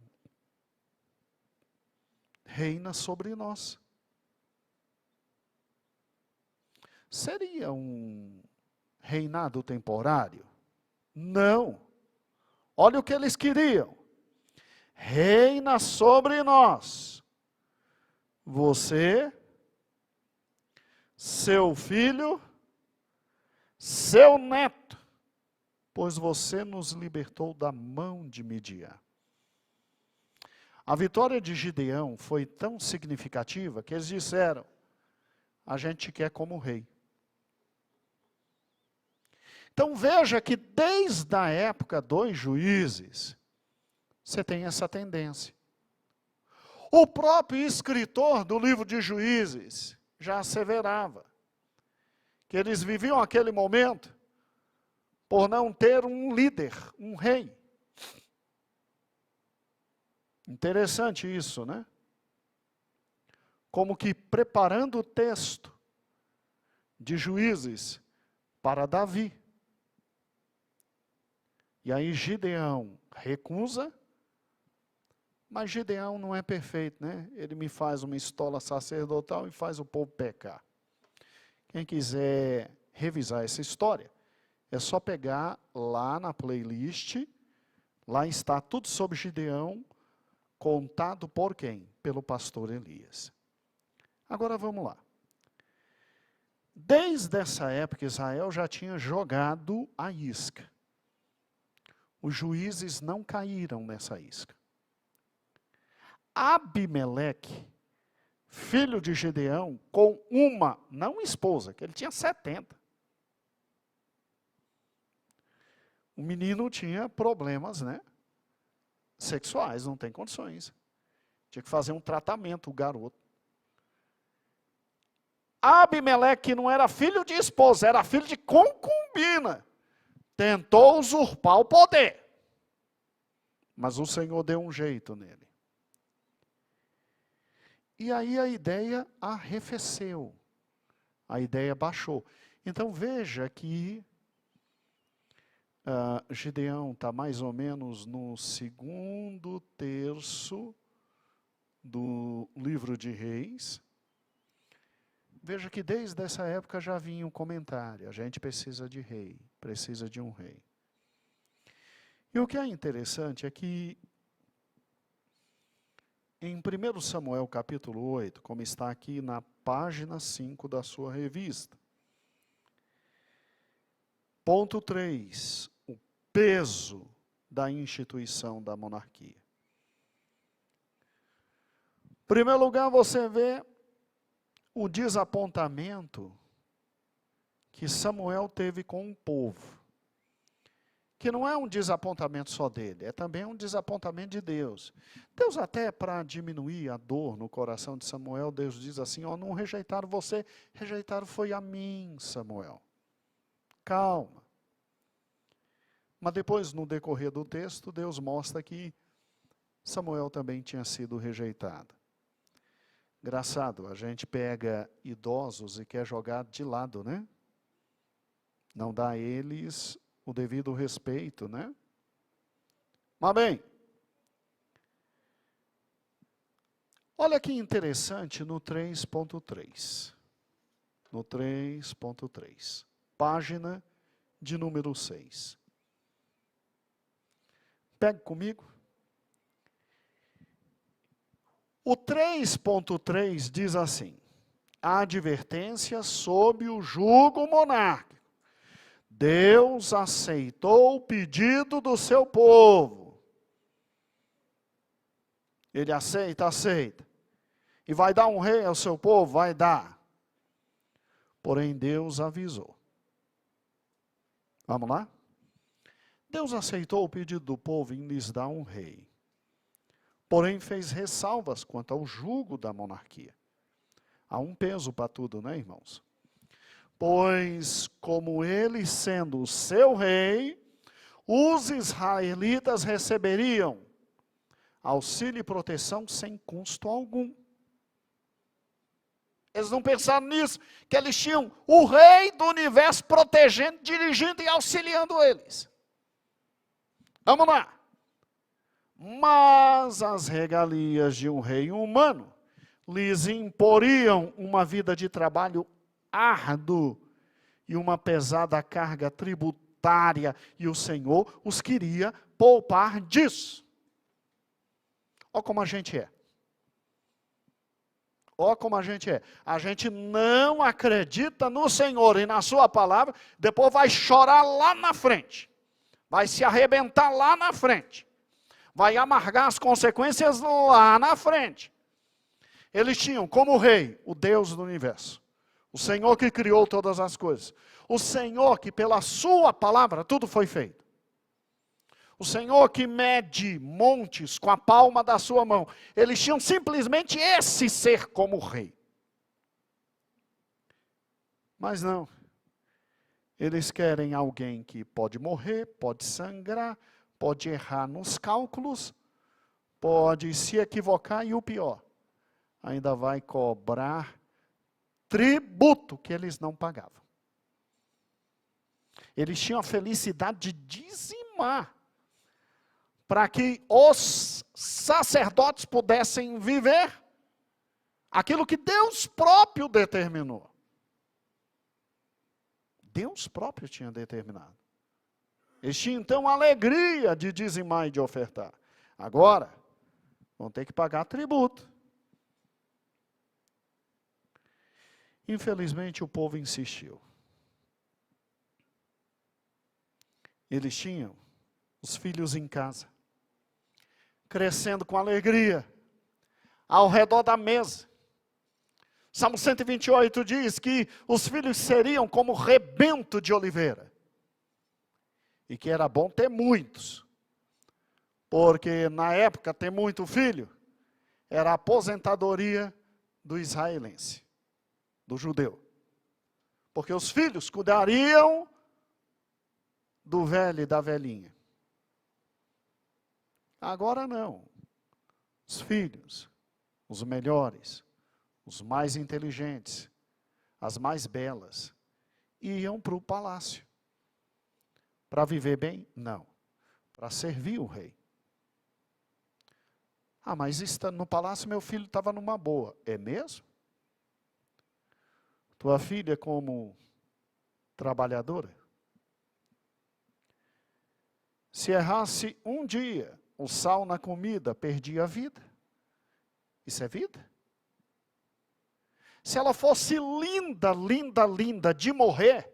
reina sobre nós. Seria um reinado temporário? Não. Olha o que eles queriam. Reina sobre nós. Você, seu filho, seu neto, pois você nos libertou da mão de Midian. A vitória de Gideão foi tão significativa que eles disseram: a gente quer como rei. Então veja que desde a época dos juízes, você tem essa tendência. O próprio escritor do livro de Juízes já asseverava que eles viviam aquele momento por não ter um líder, um rei. Interessante isso, né? Como que preparando o texto de Juízes para Davi. E aí Gideão recusa, mas Gideão não é perfeito, né? Ele me faz uma estola sacerdotal e faz o povo pecar. Quem quiser revisar essa história, é só pegar lá na playlist, lá está tudo sobre Gideão, contado por quem? Pelo pastor Elias. Agora vamos lá. Desde essa época, Israel já tinha jogado a isca. Os juízes não caíram nessa isca. Abimeleque, filho de Gideão, com uma, não esposa, que ele tinha 70. O menino tinha problemas, né? Sexuais, não tem condições. Tinha que fazer um tratamento, o garoto. Abimeleque não era filho de esposa, era filho de concubina. Tentou usurpar o poder. Mas o Senhor deu um jeito nele. E aí a ideia arrefeceu. A ideia baixou. Então veja que Gideão está mais ou menos no segundo terço do livro de Reis. Veja que desde essa época já vinha um comentário. A gente precisa de rei, precisa de um rei. E o que é interessante é que em 1 Samuel capítulo 8, como está aqui na página 5 da sua revista, ponto 3, o peso da instituição da monarquia. Em primeiro lugar, você vê o desapontamento que Samuel teve com o povo. Que não é um desapontamento só dele, é também um desapontamento de Deus. Deus até para diminuir a dor no coração de Samuel, Deus diz assim, ó, não rejeitaram você, rejeitaram foi a mim, Samuel. Calma. Mas depois, no decorrer do texto, Deus mostra que Samuel também tinha sido rejeitado. Engraçado, a gente pega idosos e quer jogar de lado, né? Não dá a eles o devido respeito, né? Mas bem, Olha que interessante no 3.3. No 3.3. Página de número 6. Pegue comigo. O 3.3 diz assim: a advertência sob o jugo monárquico. Deus aceitou o pedido do seu povo. Ele aceita, aceita. E vai dar um rei ao seu povo? Vai dar. Porém, Deus avisou. Vamos lá? Deus aceitou o pedido do povo em lhes dar um rei. Porém, fez ressalvas quanto ao jugo da monarquia. Há um peso para tudo, né, irmãos? Pois, como ele sendo o seu rei, os israelitas receberiam auxílio e proteção sem custo algum. Eles não pensaram nisso, que eles tinham o rei do universo protegendo, dirigindo e auxiliando eles. Vamos lá. Mas as regalias de um rei humano lhes imporiam uma vida de trabalho árduo e uma pesada carga tributária, e o Senhor os queria poupar disso. Olha como a gente é. Olha como a gente é. A gente não acredita no Senhor e na sua palavra, depois vai chorar lá na frente. Vai se arrebentar lá na frente. Vai amargar as consequências lá na frente. Eles tinham como rei o Deus do universo. O Senhor que criou todas as coisas. O Senhor que pela sua palavra tudo foi feito. O Senhor que mede montes com a palma da sua mão. Eles tinham simplesmente esse ser como rei. Mas não. Eles querem alguém que pode morrer, pode sangrar, pode errar nos cálculos, pode se equivocar e o pior, ainda vai cobrar tributo que eles não pagavam. Eles tinham a felicidade de dizimar para que os sacerdotes pudessem viver aquilo que Deus próprio determinou. Deus próprio tinha determinado. Eles tinham então a alegria de dizimar e de ofertar. Agora, vão ter que pagar tributo. Infelizmente o povo insistiu. Eles tinham os filhos em casa, crescendo com alegria, ao redor da mesa. Salmo 128 diz que os filhos seriam como rebento de oliveira. E que era bom ter muitos. Porque na época ter muito filho era a aposentadoria do israelense, do judeu. Porque os filhos cuidariam do velho e da velhinha. Agora não. Os filhos, os melhores, os mais inteligentes, as mais belas, iam para o palácio. Para viver bem? Não. Para servir o rei. Ah, mas no palácio meu filho estava numa boa. É mesmo? Tua filha como trabalhadora? Se errasse um dia o sal na comida, perdia a vida. Isso é vida? Se ela fosse linda, linda, linda de morrer,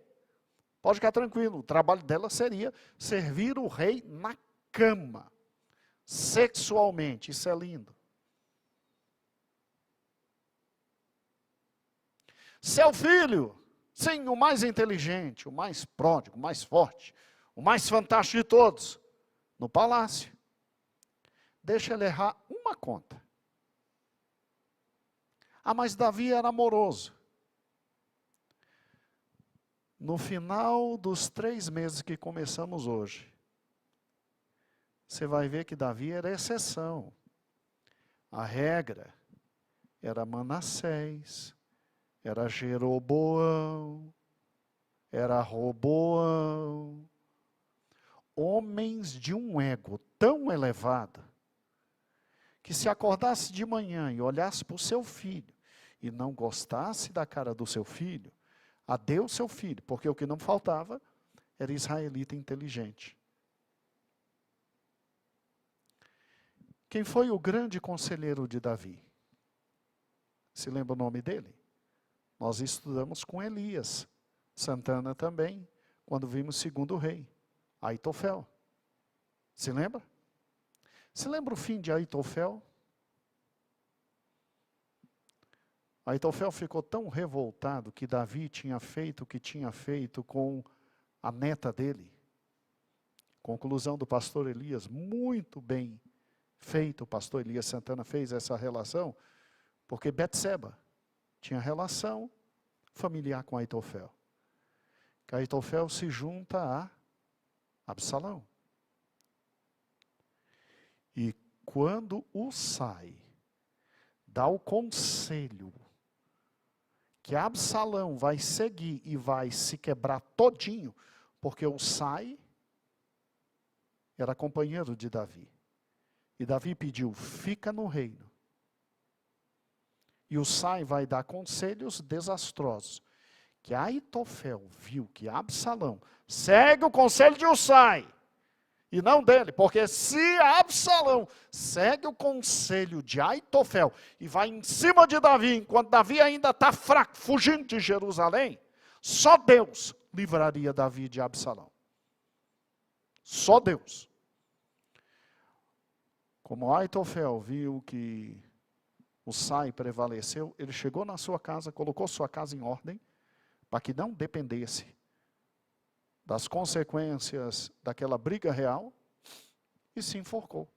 pode ficar tranquilo, o trabalho dela seria servir o rei na cama, sexualmente, isso é lindo. Seu filho, sim, o mais inteligente, o mais pródigo, o mais forte, o mais fantástico de todos, no palácio. Deixa ele errar uma conta. Ah, mas Davi era amoroso. No final dos 3 meses que começamos hoje, você vai ver que Davi era exceção. A regra era Manassés, era Jeroboão, era Roboão. Homens de um ego tão elevado, que se acordasse de manhã e olhasse para o seu filho, e não gostasse da cara do seu filho, adeus seu filho, porque o que não faltava era israelita inteligente. Quem foi o grande conselheiro de Davi? Se lembra o nome dele? Nós estudamos com Elias, Santana também, quando vimos segundo rei, Aitofel. Se lembra? Se lembra o fim de Aitofel? Aitofel ficou tão revoltado que Davi tinha feito o que tinha feito com a neta dele. Conclusão do pastor Elias, muito bem feito. O pastor Elias Santana fez essa relação, porque Betseba tinha relação familiar com Aitofel. Que Aitofel se junta a Absalão. E quando Husai dá o conselho que Absalão vai seguir e vai se quebrar todinho, porque Husai era companheiro de Davi. E Davi pediu, fica no reino. E Husai vai dar conselhos desastrosos. Que Aitofel viu que Absalão segue o conselho de Husai, e não dele, porque se Absalão segue o conselho de Aitofel e vai em cima de Davi, enquanto Davi ainda está fraco, fugindo de Jerusalém, só Deus livraria Davi de Absalão. Só Deus. Como Aitofel viu que Husai prevaleceu, ele chegou na sua casa, colocou sua casa em ordem, para que não dependesse das consequências daquela briga real, e se enforcou.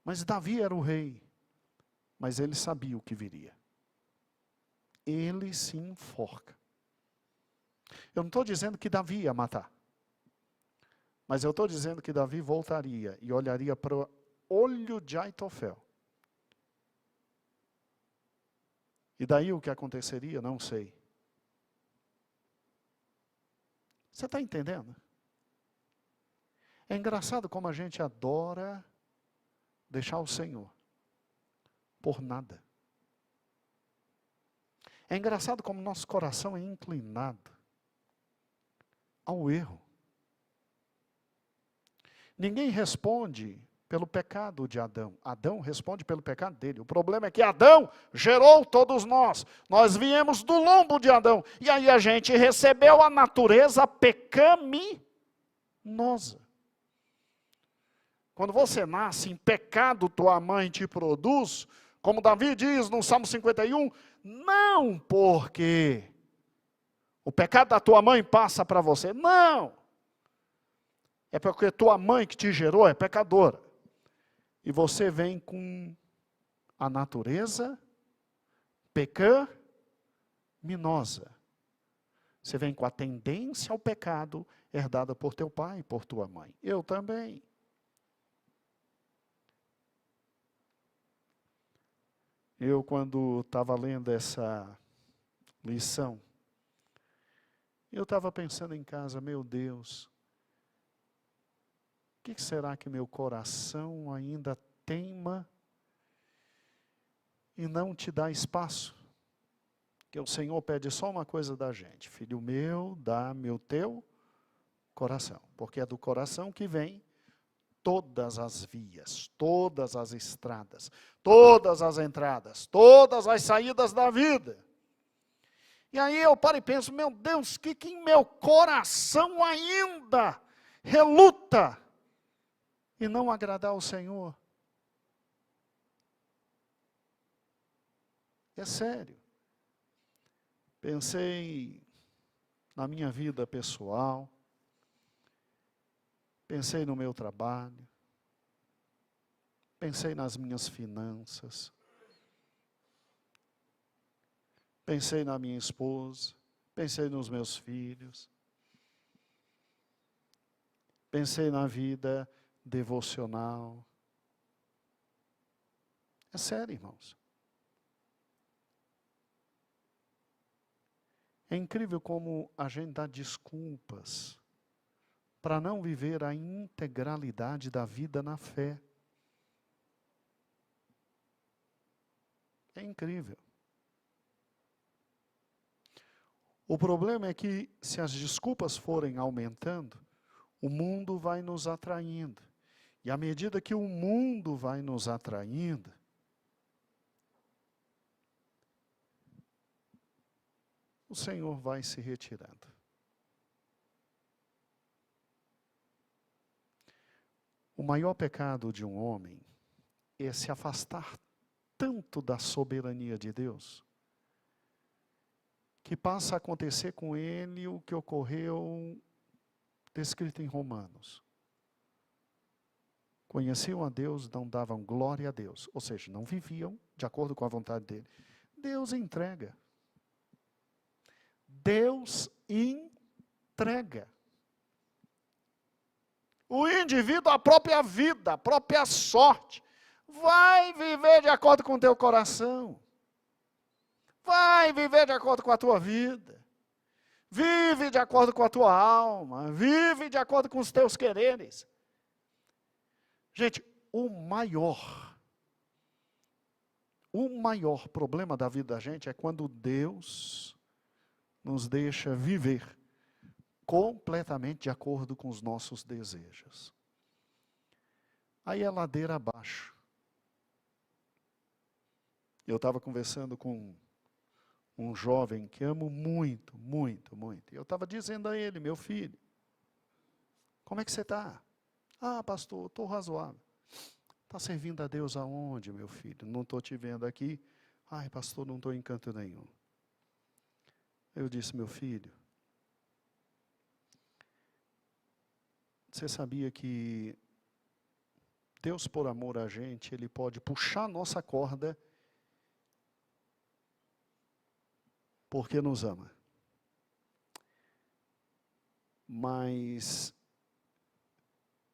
Mas Davi era o rei, mas ele sabia o que viria. Ele se enforca. Eu não estou dizendo que Davi ia matar, mas eu estou dizendo que Davi voltaria e olharia para o olho de Aitofel. E daí o que aconteceria, não sei. Você está entendendo? É engraçado como a gente adora deixar o Senhor por nada. É engraçado como nosso coração é inclinado ao erro. Ninguém responde pelo pecado de Adão. Adão responde pelo pecado dele. O problema é que Adão gerou todos nós. Nós viemos do lombo de Adão. E aí a gente recebeu a natureza pecaminosa. Quando você nasce em pecado, tua mãe te produz, como Davi diz no Salmo 51, não porque o pecado da tua mãe passa para você. Não. É porque tua mãe que te gerou é pecadora. E você vem com a natureza pecaminosa. Você vem com a tendência ao pecado herdada por teu pai e por tua mãe. Eu também. Eu, quando estava lendo essa lição, eu estava pensando em casa, meu Deus, o que será que meu coração ainda teima e não te dá espaço? Que o Senhor pede só uma coisa da gente. Filho meu, dá-me o teu coração. Porque é do coração que vem todas as vias, todas as estradas, todas as entradas, todas as saídas da vida. E aí eu paro e penso, meu Deus, que em meu coração ainda reluta e não agradar ao Senhor. É sério. Pensei na minha vida pessoal, pensei no meu trabalho, pensei nas minhas finanças, pensei na minha esposa, pensei nos meus filhos, pensei na vida devocional. É sério, irmãos. É incrível como a gente dá desculpas para não viver a integralidade da vida na fé. É incrível. O problema é que, se as desculpas forem aumentando, o mundo vai nos atraindo. E à medida que o mundo vai nos atraindo, o Senhor vai se retirando. O maior pecado de um homem é se afastar tanto da soberania de Deus, que passa a acontecer com ele o que ocorreu descrito em Romanos. Conheciam a Deus, não davam glória a Deus, ou seja, não viviam de acordo com a vontade dele. Deus entrega. Deus entrega. O indivíduo, a própria vida, a própria sorte, vai viver de acordo com o teu coração. Vai viver de acordo com a tua vida. Vive de acordo com a tua alma. Vive de acordo com os teus quereres. Gente, o maior problema da vida da gente é quando Deus nos deixa viver completamente de acordo com os nossos desejos. Aí é ladeira abaixo. Eu estava conversando com um jovem que amo muito, muito, muito. Eu estava dizendo a ele, meu filho, como é que você está? Ah, pastor, estou razoável. Está servindo a Deus aonde, meu filho? Não estou te vendo aqui. Ai, pastor, não estou em canto nenhum. Eu disse, meu filho, você sabia que Deus, por amor a gente, Ele pode puxar a nossa corda porque nos ama. Mas,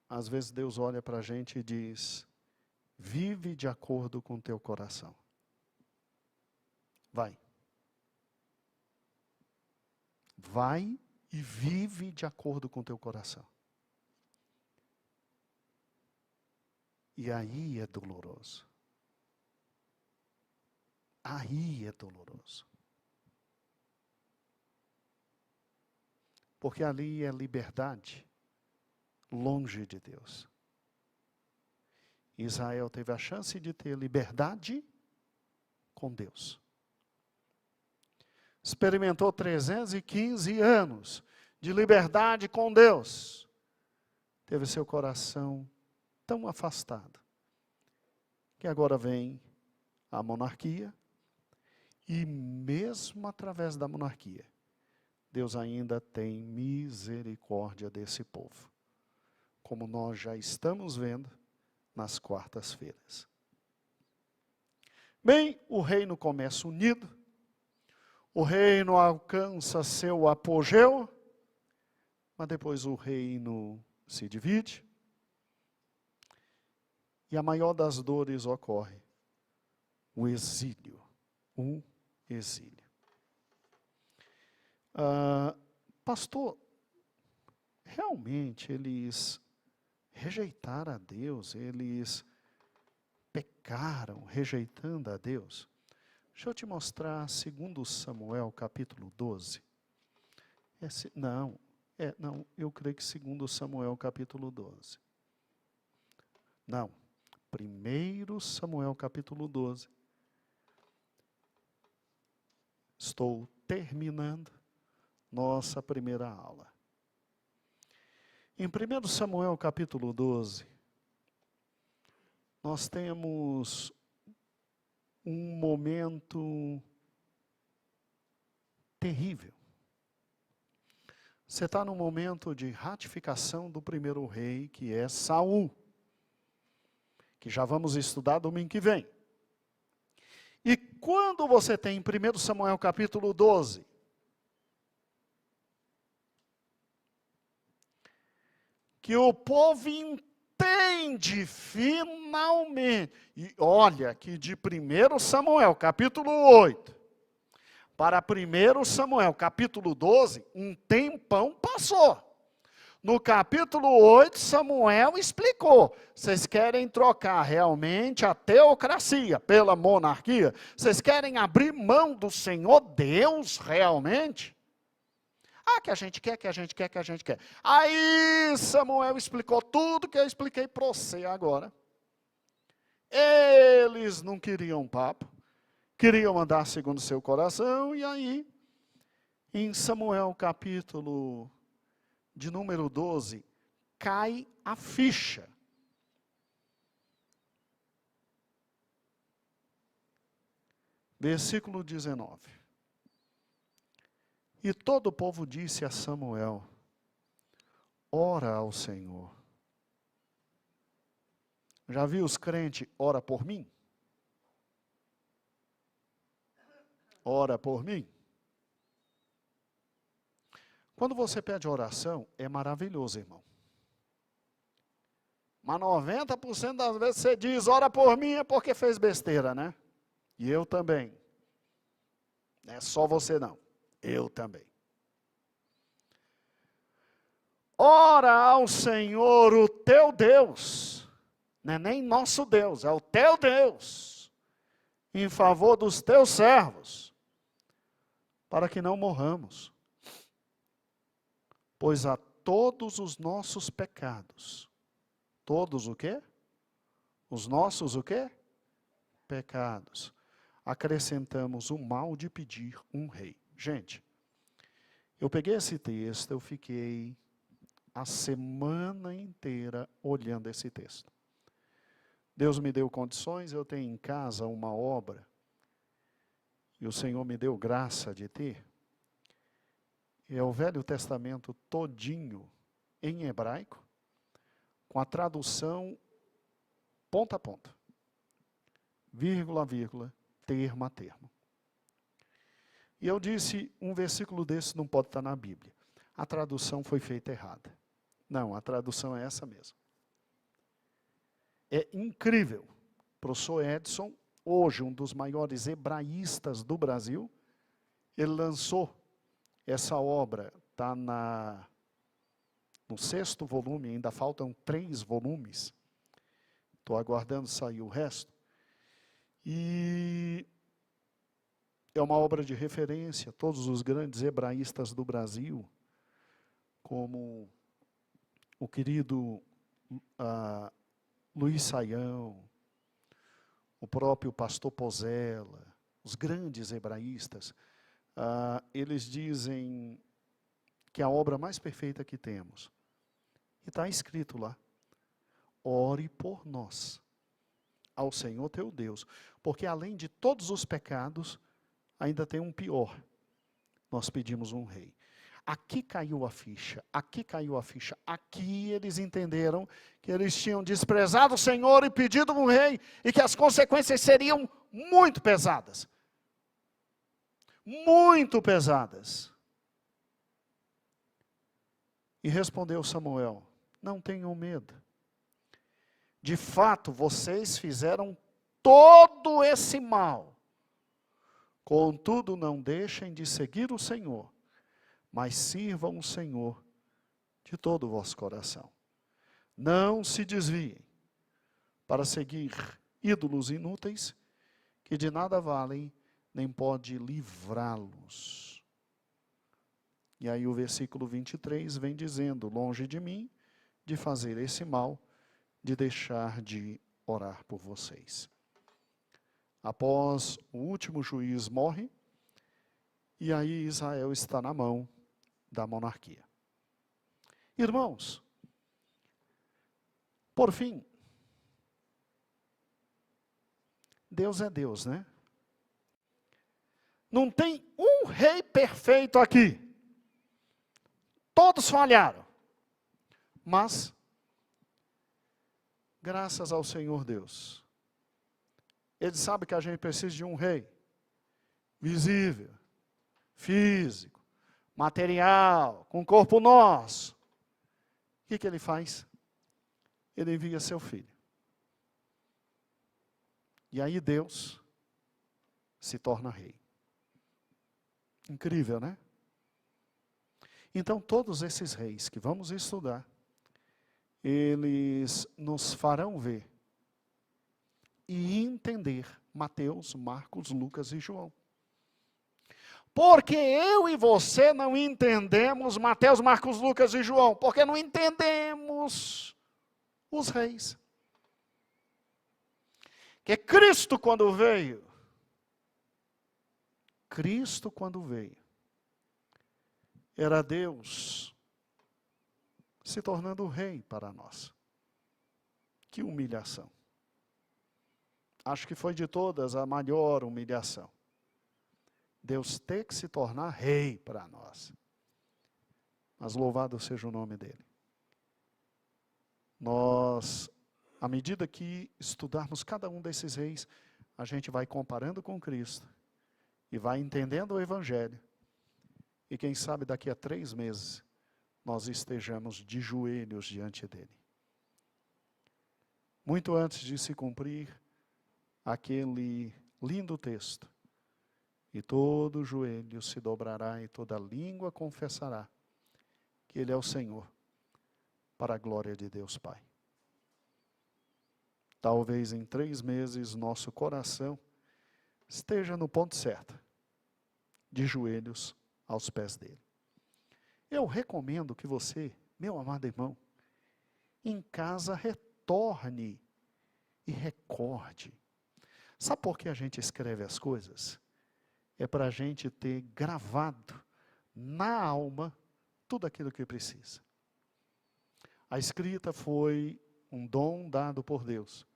às vezes Deus olha para a gente e diz, vive de acordo com o teu coração. Vai. Vai e vive de acordo com o teu coração. E aí é doloroso. Aí é doloroso. Porque ali é liberdade, longe de Deus. Israel teve a chance de ter liberdade com Deus. Experimentou 315 anos de liberdade com Deus. Teve seu coração tão afastado, que agora vem a monarquia, e mesmo através da monarquia, Deus ainda tem misericórdia desse povo, como nós já estamos vendo nas quartas-feiras. Bem, o reino começa unido, o reino alcança seu apogeu, mas depois o reino se divide, e a maior das dores ocorre, o exílio, pastor, realmente eles rejeitaram a Deus, eles pecaram rejeitando a Deus? Deixa eu te mostrar 2 Samuel capítulo 12. Eu creio que 2 Samuel capítulo 12. Não, 1 Samuel capítulo 12. Estou terminando nossa primeira aula. Em 1 Samuel capítulo 12, nós temos um momento terrível. Você está no momento de ratificação do primeiro rei, que é Saul, que já vamos estudar domingo que vem. E quando você tem em 1 Samuel capítulo 12, que o povo entende finalmente, e olha que de 1 Samuel capítulo 8 para 1 Samuel capítulo 12, um tempão passou. No capítulo 8, Samuel explicou. Vocês querem trocar realmente a teocracia pela monarquia? Vocês querem abrir mão do Senhor Deus realmente? Ah, que a gente quer, que a gente quer, que a gente quer. Aí Samuel explicou tudo que eu expliquei para você agora. Eles não queriam papo, queriam andar segundo o seu coração, e aí, em Samuel capítulo de número 12, cai a ficha. Versículo 19. E todo o povo disse a Samuel: ora ao Senhor. Já viu os crentes, ora por mim? Ora por mim. Quando você pede oração, é maravilhoso, irmão. Mas 90% das vezes você diz, ora por mim, é porque fez besteira, né? E eu também. Não é só você não, eu também. Ora ao Senhor, o teu Deus, não é nem nosso Deus, é o teu Deus, em favor dos teus servos, para que não morramos. Pois a todos os nossos pecados, todos o quê? Os nossos o quê? Pecados. Acrescentamos o mal de pedir um rei. Gente, eu peguei esse texto, eu fiquei a semana inteira olhando esse texto. Deus me deu condições, eu tenho em casa uma obra, e o Senhor me deu graça de ter. É o Velho Testamento todinho em hebraico, com a tradução ponta a ponta, vírgula a vírgula, termo a termo. E eu disse, um versículo desse não pode estar na Bíblia. A tradução foi feita errada. Não, a tradução é essa mesmo. É incrível. O professor Edson, hoje um dos maiores hebraístas do Brasil, ele lançou essa obra, está no 6º volume, ainda faltam 3 volumes. Estou aguardando sair o resto. E é uma obra de referência, todos os grandes hebraístas do Brasil, como o querido Luiz Saião, o próprio pastor Pozella, os grandes hebraístas, eles dizem que é a obra mais perfeita que temos. E está escrito lá, ore por nós, ao Senhor teu Deus, porque além de todos os pecados, ainda tem um pior, nós pedimos um rei. Aqui caiu a ficha, aqui caiu a ficha, aqui eles entenderam que eles tinham desprezado o Senhor e pedido um rei, e que as consequências seriam muito pesadas. Muito pesadas. E respondeu Samuel, não tenham medo. De fato, vocês fizeram todo esse mal. Contudo, não deixem de seguir o Senhor, mas sirvam o Senhor de todo o vosso coração. Não se desviem para seguir ídolos inúteis, que de nada valem, nem pode livrá-los. E aí o versículo 23 vem dizendo, longe de mim, de fazer esse mal, de deixar de orar por vocês. Após o último juiz morre, e aí Israel está na mão da monarquia. Irmãos, por fim, Deus é Deus, né? Não tem um rei perfeito aqui. Todos falharam. Mas, graças ao Senhor Deus, Ele sabe que a gente precisa de um rei visível, físico, material, com corpo nosso. O que Ele faz? Ele envia seu filho. E aí Deus se torna rei. Incrível, né? Então, todos esses reis que vamos estudar, eles nos farão ver e entender Mateus, Marcos, Lucas e João. Porque eu e você não entendemos Mateus, Marcos, Lucas e João, porque não entendemos os reis. Que Cristo quando veio, era Deus se tornando rei para nós. Que humilhação. Acho que foi de todas a maior humilhação. Deus ter que se tornar rei para nós. Mas louvado seja o nome dele. Nós, à medida que estudarmos cada um desses reis, a gente vai comparando com Cristo e vai entendendo o Evangelho. E quem sabe daqui a 3 meses nós estejamos de joelhos diante dele. Muito antes de se cumprir aquele lindo texto, e todo joelho se dobrará e toda língua confessará que ele é o Senhor, para a glória de Deus Pai. Talvez em 3 meses nosso coração esteja no ponto certo, de joelhos aos pés dele. Eu recomendo que você, meu amado irmão, em casa retorne e recorde. Sabe por que a gente escreve as coisas? É para a gente ter gravado na alma tudo aquilo que precisa. A escrita foi um dom dado por Deus,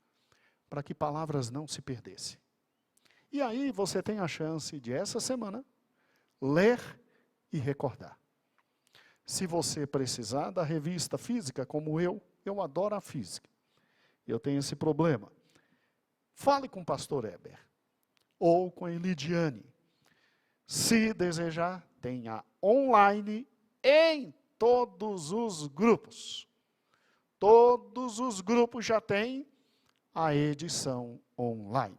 para que palavras não se perdessem. E aí você tem a chance de, essa semana, ler e recordar. Se você precisar da revista física, como eu adoro a física. Eu tenho esse problema. Fale com o pastor Heber, ou com a Elidiane. Se desejar, tenha online em todos os grupos. Todos os grupos já têm a edição online.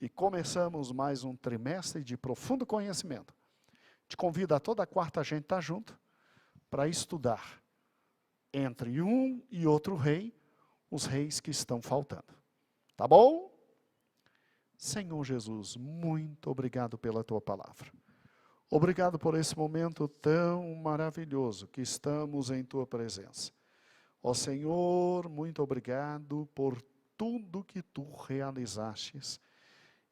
E começamos mais um trimestre de profundo conhecimento. Te convido a toda quarta a gente estar junto para estudar entre um e outro rei, os reis que estão faltando. Tá bom? Senhor Jesus, muito obrigado pela tua palavra. Obrigado por esse momento tão maravilhoso que estamos em tua presença. Ó Senhor, muito obrigado por tudo que tu realizastes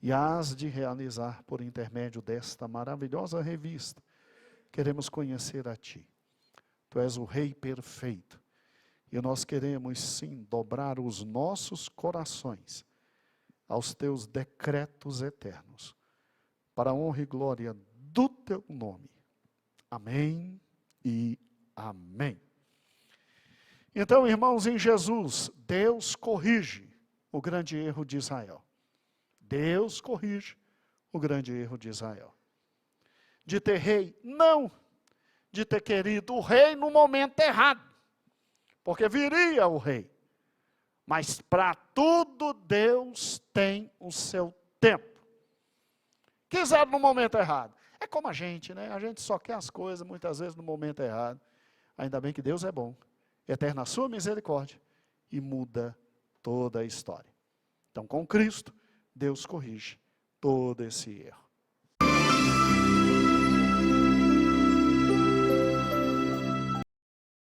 e has de realizar por intermédio desta maravilhosa revista. Queremos conhecer a ti. Tu és o Rei perfeito. E nós queremos sim dobrar os nossos corações aos teus decretos eternos, para a honra e glória do teu nome. Amém e amém. Então, irmãos, em Jesus, Deus corrige o grande erro de Israel. Deus corrige o grande erro de Israel. De ter rei? Não. De ter querido o rei no momento errado. Porque viria o rei. Mas para tudo Deus tem o seu tempo. Quiser no momento errado. É como a gente, né? A gente só quer as coisas muitas vezes no momento errado. Ainda bem que Deus é bom. Eterna a sua misericórdia. E muda toda a história. Então, com Cristo, Deus corrige todo esse erro.